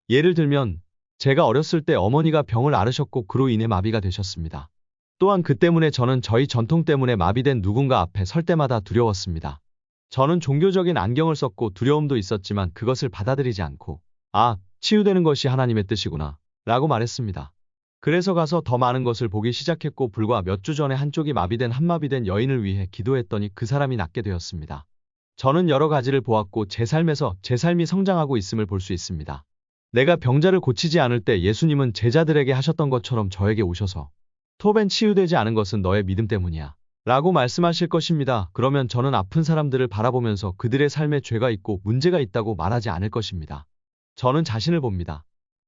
예를 들면 제가 어렸을 때 어머니가 병을 앓으셨고 그로 인해 마비가 되셨습니다. 또한 그 때문에 저는 저희 전통 때문에 마비된 누군가 앞에 설 때마다 두려웠습니다. 저는 종교적인 안경을 썼고 두려움도 있었지만 그것을 받아들이지 않고 치유되는 것이 하나님의 뜻이구나 라고 말했습니다. 그래서 가서 더 많은 것을 보기 시작했고 불과 몇 주 전에 한쪽이 마비된 한마비된 여인을 위해 기도했더니 그 사람이 낫게 되었습니다. 저는 여러 가지를 보았고 제 삶에서 제 삶이 성장하고 있음을 볼 수 있습니다. 내가 병자를 고치지 않을 때 예수님은 제자들에게 하셨던 것처럼 저에게 오셔서 토벤 치유되지 않은 것은 너의 믿음 때문이야 라고 말씀하실 것입니다. 그러면 저는 아픈 사람들을 바라보면서 그들의 삶에 죄가 있고 문제가 있다고 말하지 않을 것입니다. 저는 자신을 봅니다.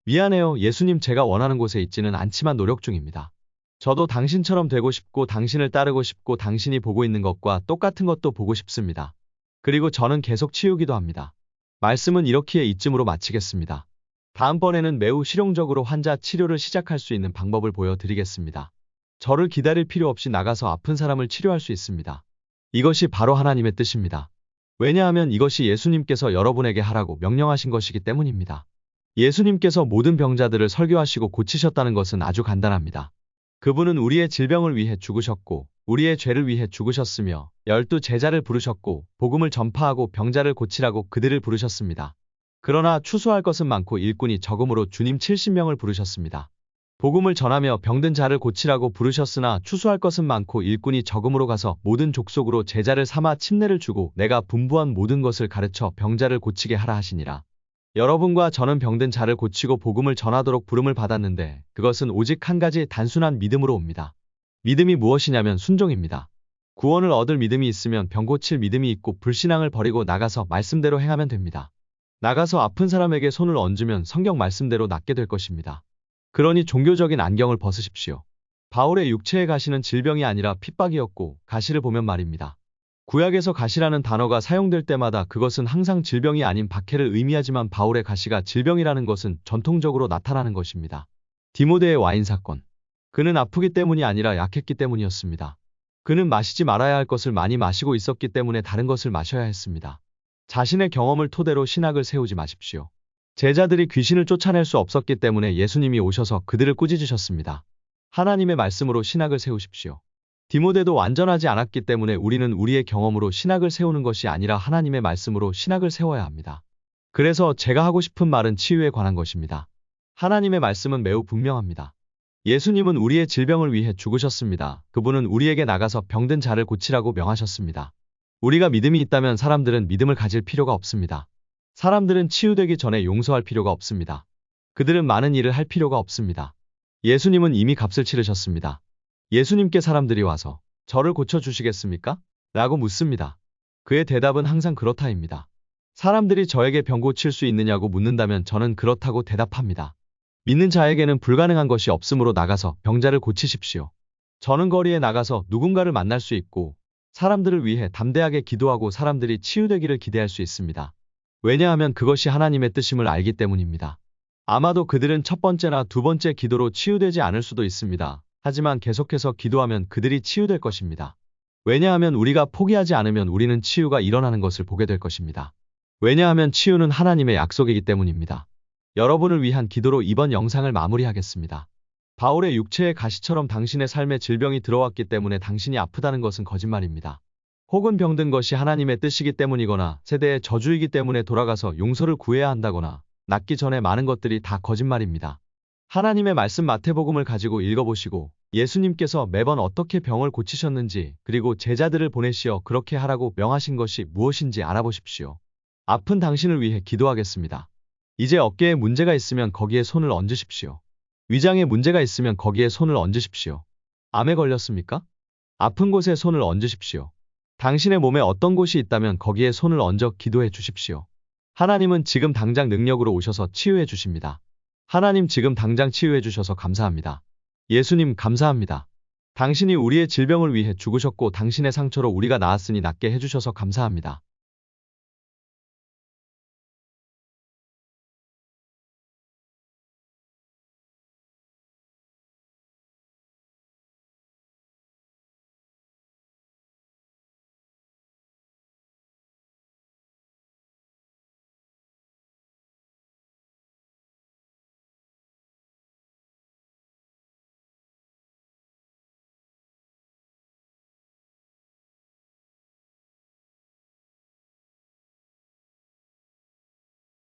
미안해요. 예수님, 제가 원하는 곳에 있지는 않지만 노력 중입니다. 저도 당신처럼 되고 싶고 당신을 따르고 싶고 당신이 보고 있는 것과 똑같은 것도 보고 싶습니다. 그리고 저는 계속 치우기도 합니다. 말씀은 이렇기에 이쯤으로 마치겠습니다. 다음번에는 매우 실용적으로 환자 치료를 시작할 수 있는 방법을 보여드리겠습니다. 저를 기다릴 필요 없이 나가서 아픈 사람을 치료할 수 있습니다. 이것이 바로 하나님의 뜻입니다. 왜냐하면 이것이 예수님께서 여러분에게 하라고 명령하신 것이기 때문입니다. 예수님께서 모든 병자들을 설교하시고 고치셨다는 것은 아주 간단합니다. 그분은 우리의 질병을 위해 죽으셨고 우리의 죄를 위해 죽으셨으며 12 제자를 부르셨고 복음을 전파하고 병자를 고치라고 그들을 부르셨습니다. 그러나 추수할 것은 많고 일꾼이 적음으로 주님 70명을 부르셨습니다. 복음을 전하며 병든 자를 고치라고 부르셨으나 추수할 것은 많고 일꾼이 적음으로 가서 모든 족속으로 제자를 삼아 침례를 주고 내가 분부한 모든 것을 가르쳐 병자를 고치게 하라 하시니라. 여러분과 저는 병든 자를 고치고 복음을 전하도록 부름을 받았는데 그것은 오직 한 가지 단순한 믿음으로 옵니다. 믿음이 무엇이냐면 순종입니다. 구원을 얻을 믿음이 있으면 병 고칠 믿음이 있고 불신앙을 버리고 나가서 말씀대로 행하면 됩니다. 나가서 아픈 사람에게 손을 얹으면 성경 말씀대로 낫게 될 것입니다. 그러니 종교적인 안경을 벗으십시오. 바울의 육체에 가시는 질병이 아니라 핍박이었고 가시를 보면 말입니다. 구약에서 가시라는 단어가 사용될 때마다 그것은 항상 질병이 아닌 박해를 의미하지만 바울의 가시가 질병이라는 것은 전통적으로 나타나는 것입니다. 디모데의 와인 사건. 그는 아프기 때문이 아니라 약했기 때문이었습니다. 그는 마시지 말아야 할 것을 많이 마시고 있었기 때문에 다른 것을 마셔야 했습니다. 자신의 경험을 토대로 신학을 세우지 마십시오. 제자들이 귀신을 쫓아낼 수 없었기 때문에 예수님이 오셔서 그들을 꾸짖으셨습니다. 하나님의 말씀으로 신학을 세우십시오. 디모데도 완전하지 않았기 때문에 우리는 우리의 경험으로 신학을 세우는 것이 아니라 하나님의 말씀으로 신학을 세워야 합니다. 그래서 제가 하고 싶은 말은 치유에 관한 것입니다. 하나님의 말씀은 매우 분명합니다. 예수님은 우리의 질병을 위해 죽으셨습니다. 그분은 우리에게 나가서 병든 자를 고치라고 명하셨습니다. 우리가 믿음이 있다면 사람들은 믿음을 가질 필요가 없습니다. 사람들은 치유되기 전에 용서할 필요가 없습니다. 그들은 많은 일을 할 필요가 없습니다. 예수님은 이미 값을 치르셨습니다. 예수님께 사람들이 와서 저를 고쳐주시겠습니까? 라고 묻습니다. 그의 대답은 항상 그렇다입니다. 사람들이 저에게 병 고칠 수 있느냐고 묻는다면 저는 그렇다고 대답합니다. 믿는 자에게는 불가능한 것이 없으므로 나가서 병자를 고치십시오. 저는 거리에 나가서 누군가를 만날 수 있고 사람들을 위해 담대하게 기도하고 사람들이 치유되기를 기대할 수 있습니다. 왜냐하면 그것이 하나님의 뜻임을 알기 때문입니다. 아마도 그들은 첫 번째나 두 번째 기도로 치유되지 않을 수도 있습니다. 하지만 계속해서 기도하면 그들이 치유될 것입니다. 왜냐하면 우리가 포기하지 않으면 우리는 치유가 일어나는 것을 보게 될 것입니다. 왜냐하면 치유는 하나님의 약속이기 때문입니다. 여러분을 위한 기도로 이번 영상을 마무리하겠습니다. 바울의 육체의 가시처럼 당신의 삶에 질병이 들어왔기 때문에 당신이 아프다는 것은 거짓말입니다. 혹은 병든 것이 하나님의 뜻이기 때문이거나 세대의 저주이기 때문에 돌아가서 용서를 구해야 한다거나 낫기 전에 많은 것들이 다 거짓말입니다. 하나님의 말씀 마태복음을 가지고 읽어보시고 예수님께서 매번 어떻게 병을 고치셨는지 그리고 제자들을 보내시어 그렇게 하라고 명하신 것이 무엇인지 알아보십시오. 아픈 당신을 위해 기도하겠습니다. 이제 어깨에 문제가 있으면 거기에 손을 얹으십시오. 위장에 문제가 있으면 거기에 손을 얹으십시오. 암에 걸렸습니까? 아픈 곳에 손을 얹으십시오. 당신의 몸에 어떤 곳이 있다면 거기에 손을 얹어 기도해 주십시오. 하나님은 지금 당장 능력으로 오셔서 치유해 주십니다. 하나님 지금 당장 치유해 주셔서 감사합니다. 예수님 감사합니다. 당신이 우리의 질병을 위해 죽으셨고 당신의 상처로 우리가 나았으니 낫게 해주셔서 감사합니다.